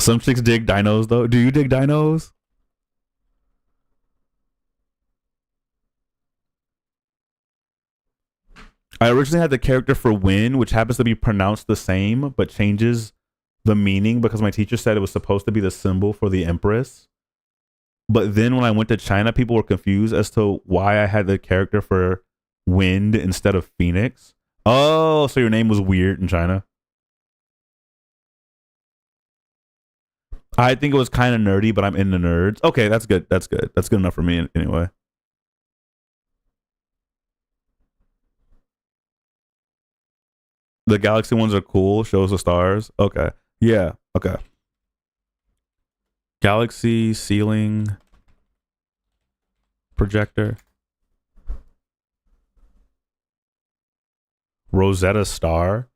Some chicks dig dinos though. Do you dig dinos? I originally had the character for Win, which happens to be pronounced the same, but changes the meaning because my teacher said it was supposed to be the symbol for the Empress. But then when I went to China, people were confused as to why I had the character for Wind instead of Phoenix. Oh, so your name was weird in China? I think it was kind of nerdy, but I'm into nerds. Okay, that's good. That's good enough for me anyway. The galaxy ones are cool. Shows the stars. Okay. Yeah. Okay. Galaxy ceiling projector. Rosetta Star.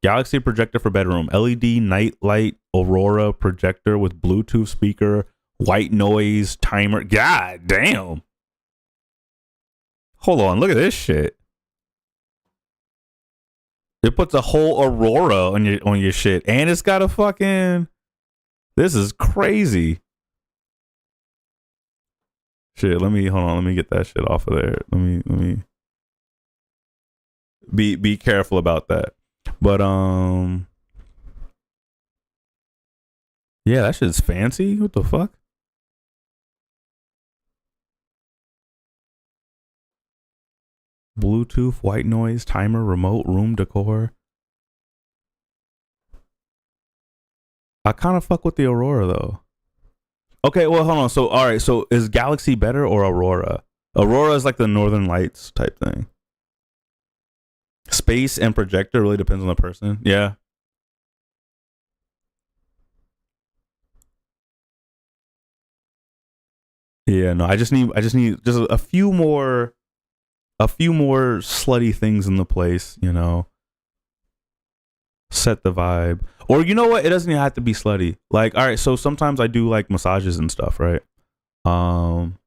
Galaxy projector for bedroom. LED night light Aurora projector with Bluetooth speaker, white noise timer. God damn. Hold on. Look at this shit. It puts a whole Aurora on your shit, and it's got a fucking. This is crazy. Shit, hold on. Let me get that shit off of there. Let me be careful about that. But Yeah, that shit's fancy. What the fuck? Bluetooth, white noise, timer, remote, room decor. I kind of fuck with the Aurora though. Okay, well, hold on. So, all right. So, is Galaxy better or Aurora? Aurora is like the Northern Lights type thing. Space and projector really depends on the person. Yeah. Yeah. No, I just need just a few more slutty things in the place. Set the vibe. Or you know what? It doesn't even have to be slutty. Like, all right. So sometimes I do like massages and stuff, right? Um,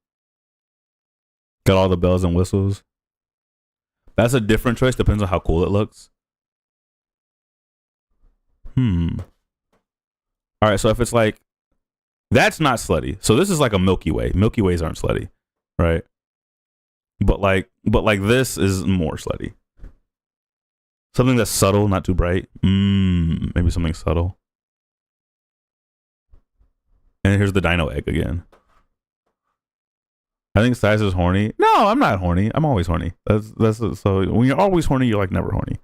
got all the bells and whistles. That's a different choice. Depends on how cool it looks. Hmm. All right. So if it's like that's not slutty. So this is like a Milky Way. Milky Ways aren't slutty, right? But like this is more slutty. Something that's subtle, not too bright. Maybe something subtle. And here's the dino egg again. I think size is horny. No, I'm not horny. I'm always horny. That's so when you're always horny, you're like never horny.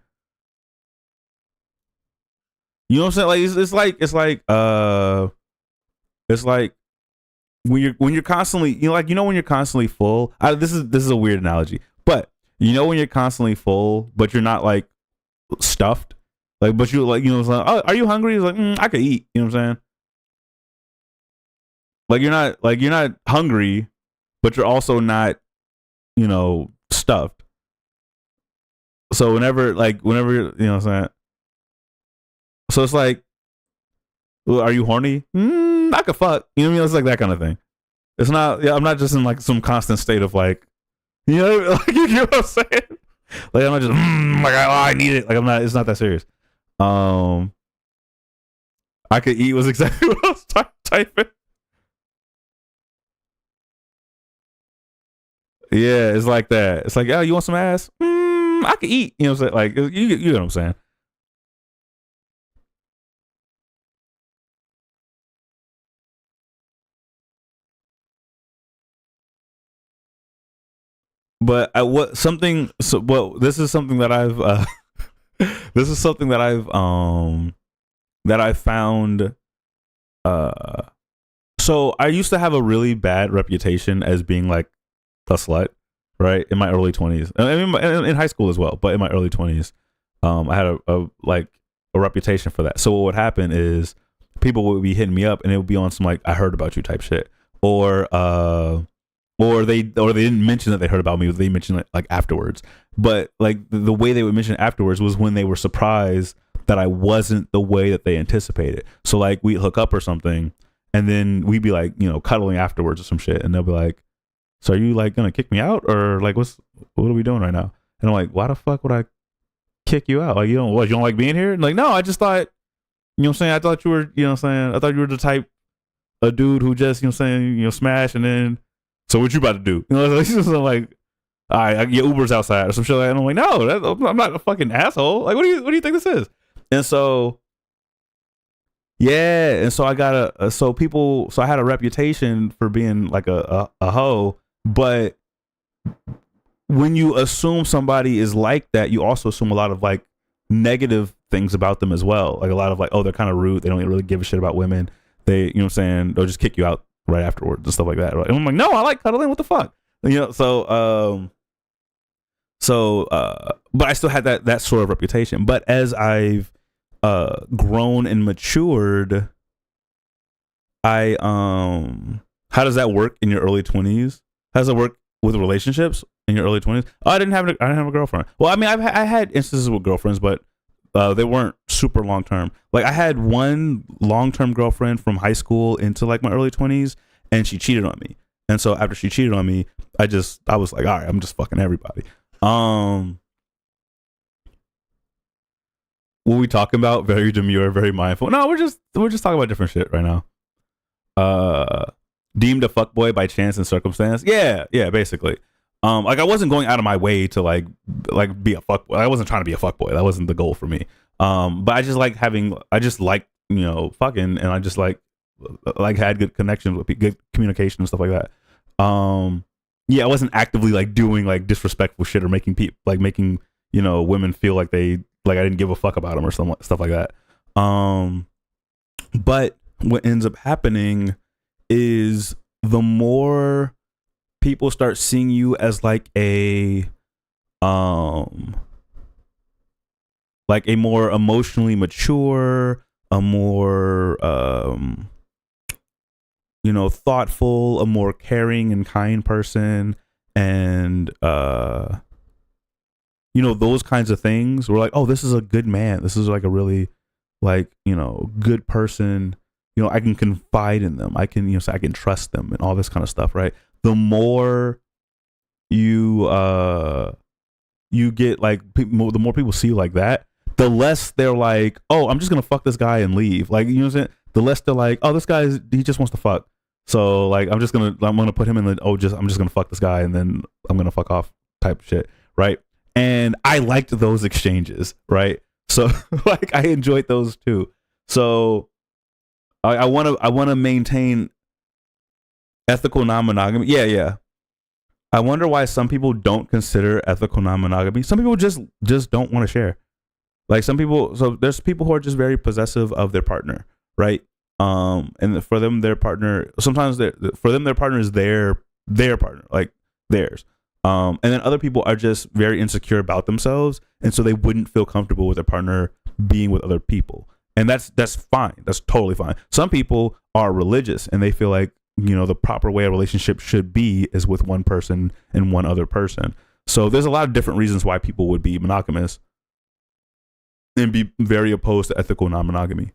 You know what I'm saying? Like it's like when you're constantly when you're constantly full. This is a weird analogy, but when you're constantly full, but you're not like stuffed. Like, but you like it's like, oh, are you hungry? It's like I could eat. You know what I'm saying? Like you're not hungry, but you're also not stuffed. So whenever what I'm saying. So it's like, well, are you horny? I could fuck. You know what I mean? It's like that kind of thing. It's not. Yeah, I'm not just in like some constant state of like, like you know what I'm saying? Like I'm not just like I need it. Like I'm not. It's not that serious. Um, I could eat was exactly what I was typing. Yeah, it's like that. It's like, oh, you want some ass? I could eat. You know what I'm saying? Like you know what I'm saying? But I what something. So well, this is something that I've. This is something that I found. Uh, so I used to have a really bad reputation as being like a slut, right? In my early 20s. I mean, in high school as well, but in my early 20s, I had a reputation for that. So what would happen is people would be hitting me up and it would be on some like I heard about you type shit, or they didn't mention that they heard about me. They mentioned it like afterwards. But like the way they would mention it afterwards was when they were surprised that I wasn't the way that they anticipated. So like we hook up or something, and then we'd be like cuddling afterwards or some shit, and they'll be like, "So are you like gonna kick me out or like what are we doing right now?" And I'm like, "Why the fuck would I kick you out? Like you don't like being here?" And like, no, I just thought what I'm saying. I thought you were what I'm saying. I thought you were the type a dude who just what I'm saying smash and then. So what you about to do? So like, all right, I get Ubers outside or some shit like that. And I'm like, no, I'm not a fucking asshole. Like, what do you think this is? And so, yeah, and so I got so I had a reputation for being like a hoe, but when you assume somebody is like that, you also assume a lot of like negative things about them as well. Like a lot of like, oh, they're kind of rude. They don't really give a shit about women. They, what I'm saying, they'll just kick you out right afterwards and stuff like that. Right? And I'm like, no, I like cuddling. What the fuck? But I still had that sort of reputation. But as I've grown and matured, how does that work in your early 20s? How does it work with relationships in your early 20s? Oh, I didn't have a girlfriend. Well, I mean, I had instances with girlfriends, but they weren't super long term. Like I had one long term girlfriend from high school into like my early 20s, and she cheated on me. And so after she cheated on me, I was like, all right, I'm just fucking everybody. What we talking about? Very demure, very mindful. No, we're just talking about different shit right now. Deemed a fuckboy by chance and circumstance. Yeah, basically. Like I wasn't going out of my way to like be a fuckboy. I wasn't trying to be a fuckboy. That wasn't the goal for me. But I just like fucking, and I just like like had good connections with good communication and stuff like that. Yeah, I wasn't actively like doing like disrespectful shit or making people like making women feel like I didn't give a fuck about them or some stuff like that. But what ends up happening is the more people start seeing you as like a more emotionally mature, a more thoughtful, a more caring and kind person, and those kinds of things. We're like, oh, this is a good man. This is like a really like good person. I can confide in them. I can so I can trust them and all this kind of stuff, right? The more you get like the more people see you like that, the less they're like, oh, I'm just gonna fuck this guy and leave. Like, what I'm saying? The less they're like, oh, this guy he just wants to fuck. So like I'm gonna put him in the I'm just gonna fuck this guy and then I'm gonna fuck off type shit, right? And I liked those exchanges, right? So like I enjoyed those too. So I wanna maintain ethical non-monogamy. Yeah. I wonder why some people don't consider ethical non-monogamy. Some people just don't want to share. Like some people, so there's people who are just very possessive of their partner, right? And for them, their partner sometimes their partner is their partner, like theirs. And then other people are just very insecure about themselves, and so they wouldn't feel comfortable with their partner being with other people. And that's fine. That's totally fine. Some people are religious and they feel like the proper way a relationship should be is with one person and one other person. So there's a lot of different reasons why people would be monogamous and be very opposed to ethical non-monogamy.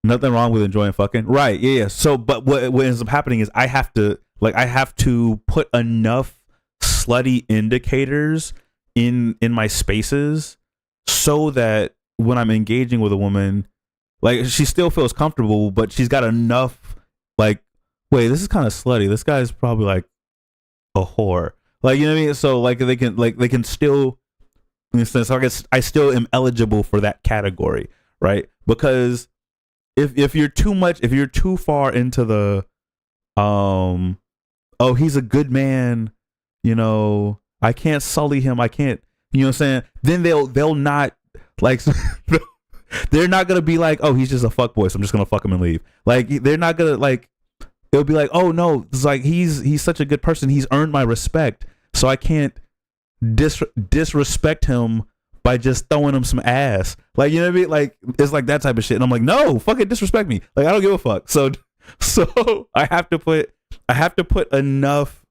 Nothing wrong with enjoying fucking, right? Yeah. So, but what ends up happening is I have to put enough slutty indicators in my spaces so that when I'm engaging with a woman, like she still feels comfortable, but she's got enough like, wait, this is kind of slutty. This guy's probably like a whore. Like, you know what I mean? So like they can still, in a sense, I still am eligible for that category, right? Because if you're too far into the oh, he's a good man, I can't sully him, I can't, what I'm saying? Then they'll not like they're not gonna be like, oh, he's just a fuckboy, so I'm just gonna fuck him and leave. Like they're not gonna like, it'll be like, oh no, it's like he's such a good person, he's earned my respect, so I can't disrespect him by just throwing him some ass. Like, you know what I mean? Like it's like that type of shit. And I'm like, no, fucking disrespect me. Like I don't give a fuck. So I have to put enough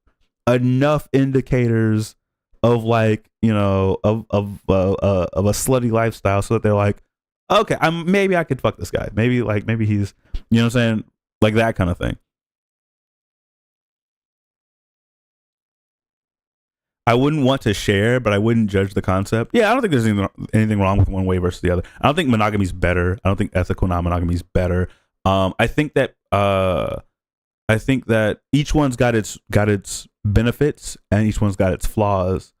indicators of like, of a slutty lifestyle so that they're like, okay, maybe I could fuck this guy. Maybe he's, what I'm saying? Like that kind of thing. I wouldn't want to share, but I wouldn't judge the concept. Yeah, I don't think there's anything wrong with one way versus the other. I don't think monogamy is better. I don't think ethical non-monogamy is better. I think that each one's got its benefits and each one's got its flaws.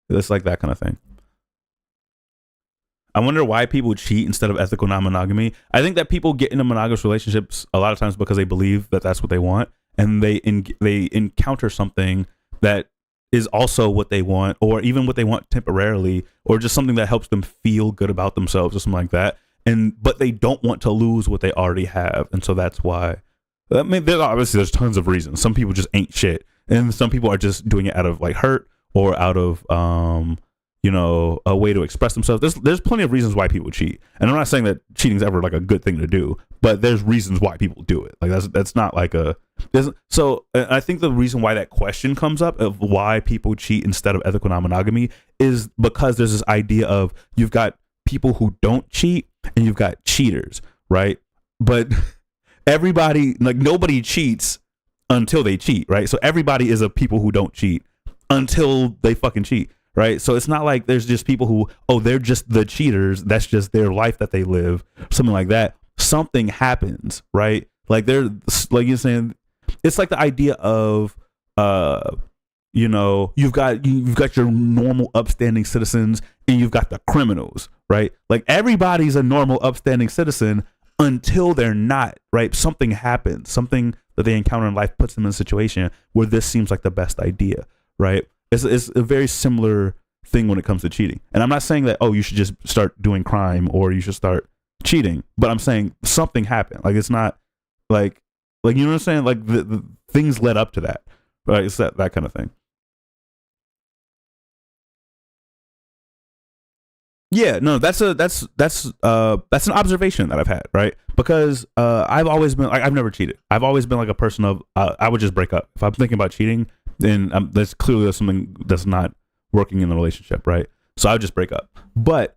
It's like that kind of thing. I wonder why people cheat instead of ethical non-monogamy. I think that people get into monogamous relationships a lot of times because they believe that that's what they want, and they encounter something that is also what they want, or even what they want temporarily, or just something that helps them feel good about themselves or something like that. But they don't want to lose what they already have, and so that's why. I mean, there's tons of reasons. Some people just ain't shit, and some people are just doing it out of like hurt or out of a way to express themselves. There's plenty of reasons why people cheat, and I'm not saying that cheating is ever like a good thing to do, but there's reasons why people do it. Like that's not like so I think the reason why that question comes up of why people cheat instead of ethical non-monogamy is because there's this idea of you've got people who don't cheat and you've got cheaters, right? But everybody, like nobody cheats until they cheat, right? So everybody is a people who don't cheat until they fucking cheat, right? So it's not like there's just people who, oh, they're just the cheaters, that's just their life that they live, something like that. Something happens, right? Like they're like you're saying, it's like the idea of you've got your normal upstanding citizens and you've got the criminals, right? Like everybody's a normal, upstanding citizen until they're not, right? Something happens, something that they encounter in life puts them in a situation where this seems like the best idea, right? It's a very similar thing when it comes to cheating. And I'm not saying that, oh, you should just start doing crime or you should start cheating, but I'm saying something happened. Like it's not like you know what I'm saying? Like the things led up to that, right? It's that kind of thing. Yeah, no, that's an observation that I've had, right? Because I've always been like I've never cheated. I've always been like a person of I would just break up if I'm thinking about cheating. Then there's clearly something that's not working in the relationship, right? So I would just break up. But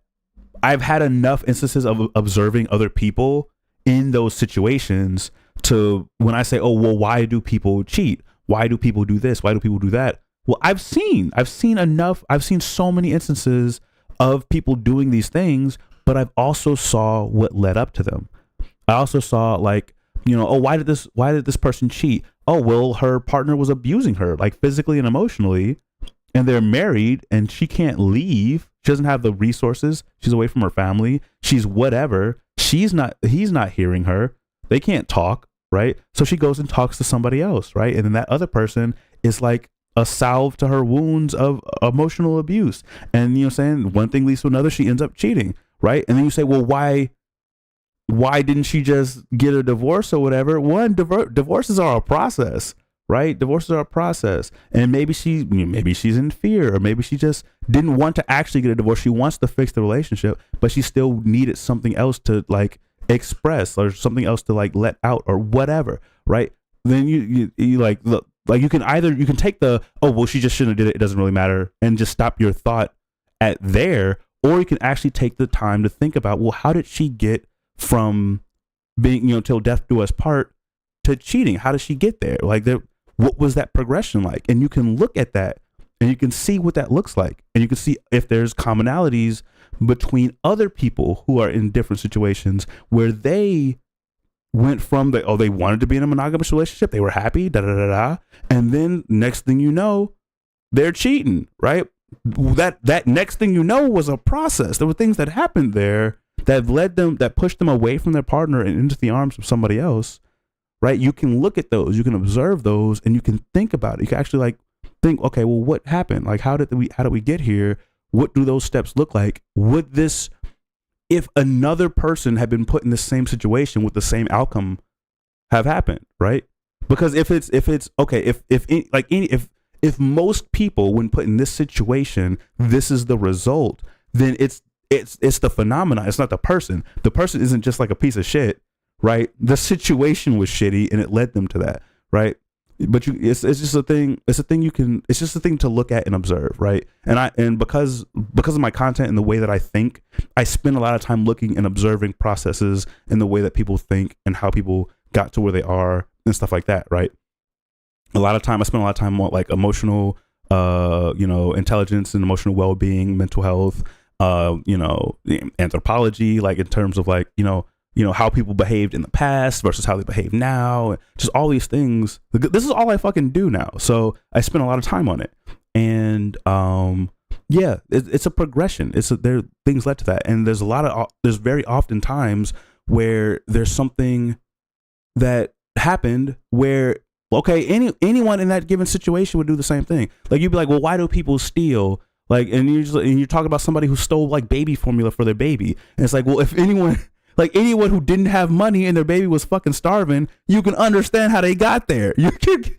I've had enough instances of observing other people in those situations to when I say, oh well, why do people cheat? Why do people do this? Why do people do that? Well, I've seen enough. I've seen so many instances of people doing these things, but I've also saw what led up to them. I also saw like, oh, why did this person cheat? Oh, well, her partner was abusing her like physically and emotionally, and they're married and she can't leave. She doesn't have the resources. She's away from her family. She's whatever. He's not hearing her. They can't talk, right? So she goes and talks to somebody else, right? And then that other person is like a salve to her wounds of emotional abuse. And saying one thing leads to another, she ends up cheating, right? And then you say, well, why didn't she just get a divorce or whatever? One, divorces are a process, right? Divorces are a process. And maybe she's in fear, or maybe she just didn't want to actually get a divorce. She wants to fix the relationship, but she still needed something else to like express or something else to like let out or whatever, right? Then you like look, like you can take the, oh well, she just shouldn't have did it, it doesn't really matter, and just stop your thought at there, or you can actually take the time to think about, well, how did she get from being till death do us part to cheating? How did she get there? Like what was that progression like? And you can look at that and you can see what that looks like, and you can see if there's commonalities between other people who are in different situations where they went from they wanted to be in a monogamous relationship, they were happy, da da da da, and then next thing you know, they're cheating, right? That next thing you know was a process. There were things that happened there that pushed them away from their partner and into the arms of somebody else, right? You can look at those, you can observe those, and you can think about it. You can actually like think, okay, well, what happened? Like, how did we get here? What do those steps look like? If another person had been put in the same situation with the same outcome have happened, right? Because if it's okay, if most people when put in this situation, this is the result, then it's the phenomena. It's not the person. The person isn't just like a piece of shit, right? The situation was shitty and it led them to that, right? But it's just a thing. It's just a thing to look at and observe, right? And because of my content and the way that I think, I spend a lot of time looking and observing processes and the way that people think and how people got to where they are and stuff like that, right? I spend a lot of time on like emotional, intelligence and emotional well-being, mental health, anthropology, like in terms of like, how people behaved in the past versus how they behave now. Just all these things. This is all I fucking do now. So I spend a lot of time on it. And it's a progression. There things led to that. And there's very often times where there's something that happened where, okay, anyone in that given situation would do the same thing. Like you'd be like, well, why do people steal? Like, and you're talking about somebody who stole like baby formula for their baby. And it's like, well, if anyone who didn't have money and their baby was fucking starving, you can understand how they got there. You can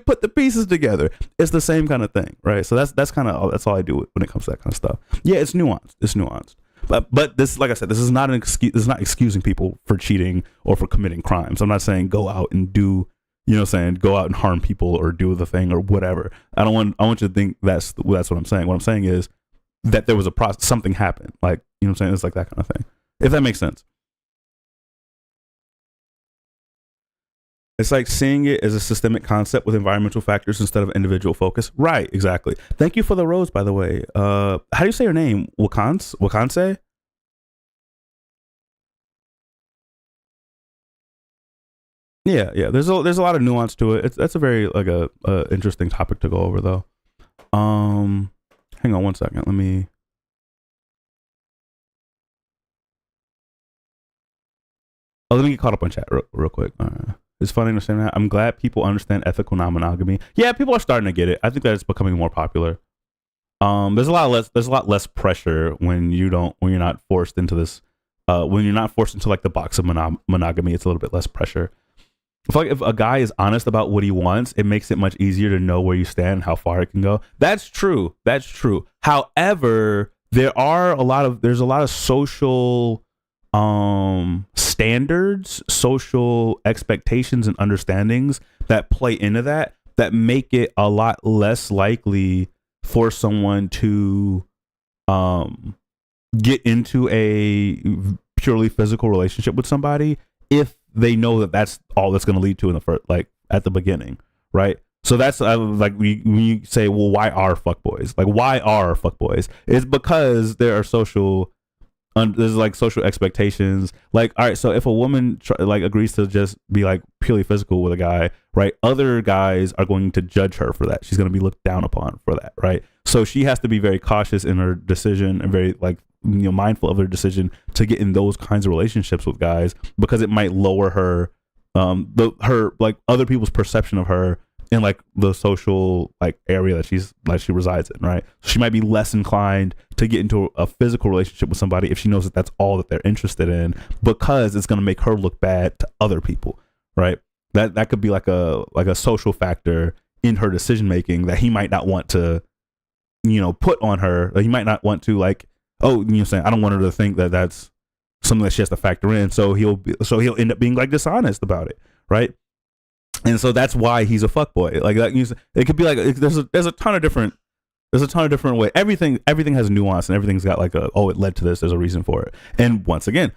put the pieces together. It's the same kind of thing, right? So that's all I do when it comes to that kind of stuff. Yeah, it's nuanced. But this, like I said, this is not an excuse. This is not excusing people for cheating or for committing crimes. I'm not saying go out and do, go out and harm people or do the thing or whatever. I want you to think that's what I'm saying. What I'm saying is that there was a process, something happened. Like, you know what I'm saying? It's like that kind of thing. If that makes sense. It's like seeing it as a systemic concept with environmental factors instead of individual focus. Right, exactly. Thank you for the rose, by the way. How do you say your name? Wakanse? Yeah. There's a lot of nuance to it. That's a very like a interesting topic to go over though. Hang on one second. Let me Oh, let me get caught up on chat real quick. It's funny to understand that. I'm glad people understand ethical non-monogamy. Yeah, people are starting to get it. I think that it's becoming more popular. There's a lot less pressure when you're not forced into this. When you're not forced into like the box of monogamy, it's a little bit less pressure. I feel like if a guy is honest about what he wants, it makes it much easier to know where you stand, how far it can go. That's true. However, there's a lot of social standards, social expectations and understandings that play into that make it a lot less likely for someone to get into a purely physical relationship with somebody if they know that that's all that's going to lead to in the first, like at the beginning, right? So that's like when you say, well, why are fuckboys? Like, why are fuckboys? It's because there are there's like social expectations. Like, all right, so if a woman agrees to just be like purely physical with a guy, right? Other guys are going to judge her for that. She's going to be looked down upon for that, right? So she has to be very cautious in her decision and very mindful of her decision to get in those kinds of relationships with guys, because it might lower her other people's perception of her in like the social area that she resides in, right? So she might be less inclined to get into a physical relationship with somebody if she knows that that's all that they're interested in, because it's going to make her look bad to other people, right? That could be like a social factor in her decision making that he might not want to put on her. He might not want to saying, I don't want her to think that that's something that she has to factor in. So he'll end up being dishonest about it, right? And so that's why he's a fuckboy. Like that, it could be there's a ton of different ways. Everything has nuance, and everything's got it led to this. There's a reason for it. And once again,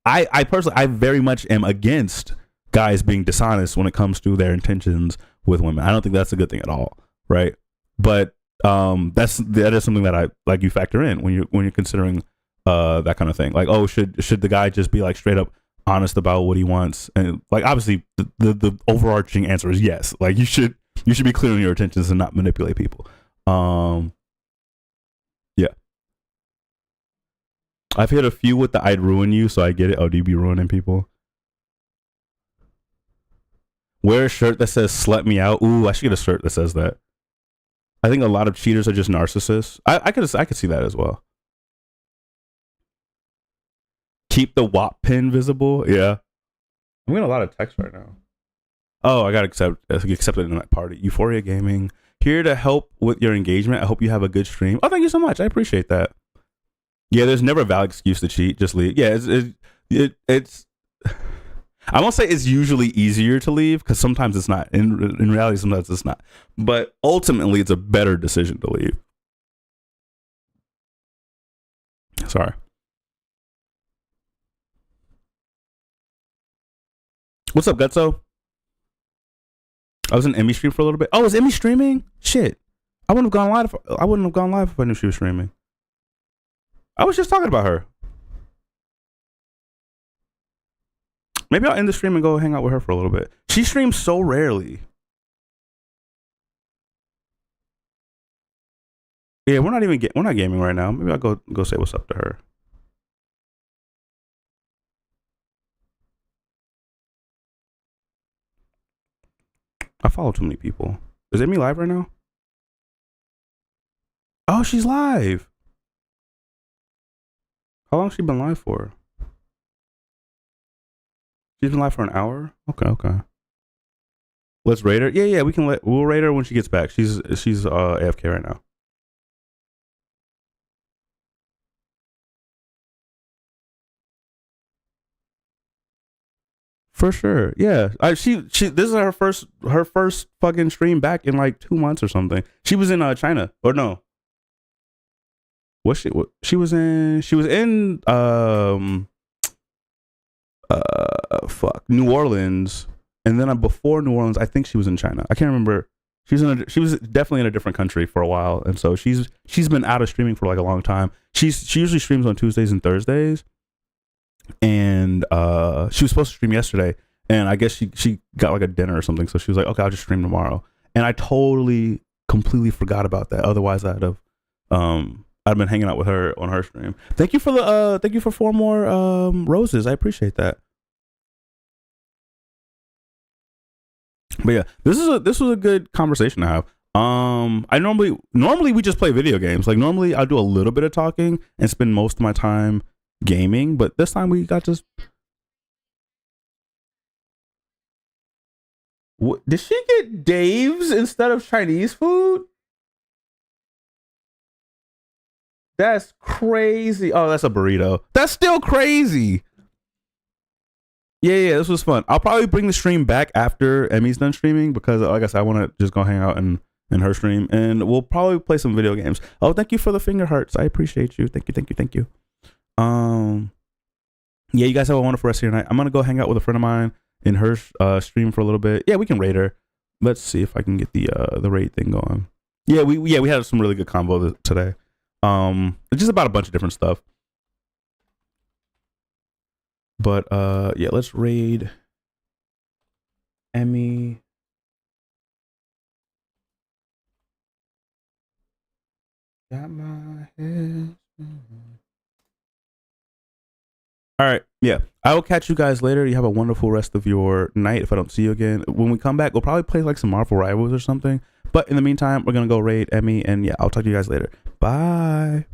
I personally very much am against guys being dishonest when it comes to their intentions with women. I don't think that's a good thing at all, right? But that is something that you factor in when you're considering that kind of thing. Should the guy just be straight up honest about what he wants? And obviously the overarching answer is yes. You should be clear on your intentions and not manipulate people. Yeah, I've hit a few with the "I'd ruin you," so I get it. Oh, do you be ruining people? Wear a shirt that says "Slut me out." Ooh, I should get a shirt that says that. I think a lot of cheaters are just narcissists. I could see that as well. Keep the WAP pin visible. Yeah, I'm getting a lot of text right now. Oh, I got accepted in that party. Euphoria Gaming, here to help with your engagement. I hope you have a good stream. Oh, thank you so much. I appreciate that. Yeah, there's never a valid excuse to cheat. Just leave. Yeah, it's I won't say it's usually easier to leave, because sometimes it's not. In reality, sometimes it's not. But ultimately, it's a better decision to leave. Sorry. What's up, Gutso? I was in Emmy stream for a little bit. Oh, is Emmy streaming? Shit. I wouldn't have gone live if I knew she was streaming. I was just talking about her. Maybe I'll end the stream and go hang out with her for a little bit. She streams so rarely. Yeah, we're not gaming right now. Maybe I'll go say what's up to her. I follow too many people. Is Emmy live right now? Oh, she's live. How long has she been live for? She's been live for an hour? Okay. Let's rate her. Yeah, we'll rate her when she gets back. She's AFK right now. For sure. Yeah. She this is her first fucking stream back in 2 months or something. She was in China. Or no. She was in New Orleans, and then before New Orleans, I think she was in China. I can't remember. She was definitely in a different country for a while, and so she's been out of streaming for a long time. She usually streams on Tuesdays and Thursdays, and she was supposed to stream yesterday, and I guess she got a dinner or something, so she was like, okay, I'll just stream tomorrow. And I completely forgot about that. Otherwise, I'd been hanging out with her on her stream. Thank you for 4 more roses. I appreciate that. But yeah, this was a good conversation to have. I normally we just play video games. Like normally I do a little bit of talking and spend most of my time gaming, but this time we got just. What, did she get Dave's instead of Chinese food? That's crazy. Oh, that's a burrito. That's still crazy. Yeah, this was fun. I'll probably bring the stream back after Emmy's done streaming because, like I said, I want to just go hang out in her stream, and we'll probably play some video games. Oh, thank you for the finger hearts. I appreciate you. Thank you. Yeah, you guys have a wonderful rest of your night. I'm gonna go hang out with a friend of mine in her stream for a little bit. Yeah, we can raid her. Let's see if I can get the raid thing going. Yeah, we had some really good combo today. It's just about a bunch of different stuff. But yeah, let's raid Emmy. Got my head. All right, yeah. I will catch you guys later. You have a wonderful rest of your night. If I don't see you again, when we come back, we'll probably play like some Marvel Rivals or something. But in the meantime, we're gonna go raid Emmy, and yeah, I'll talk to you guys later. Bye.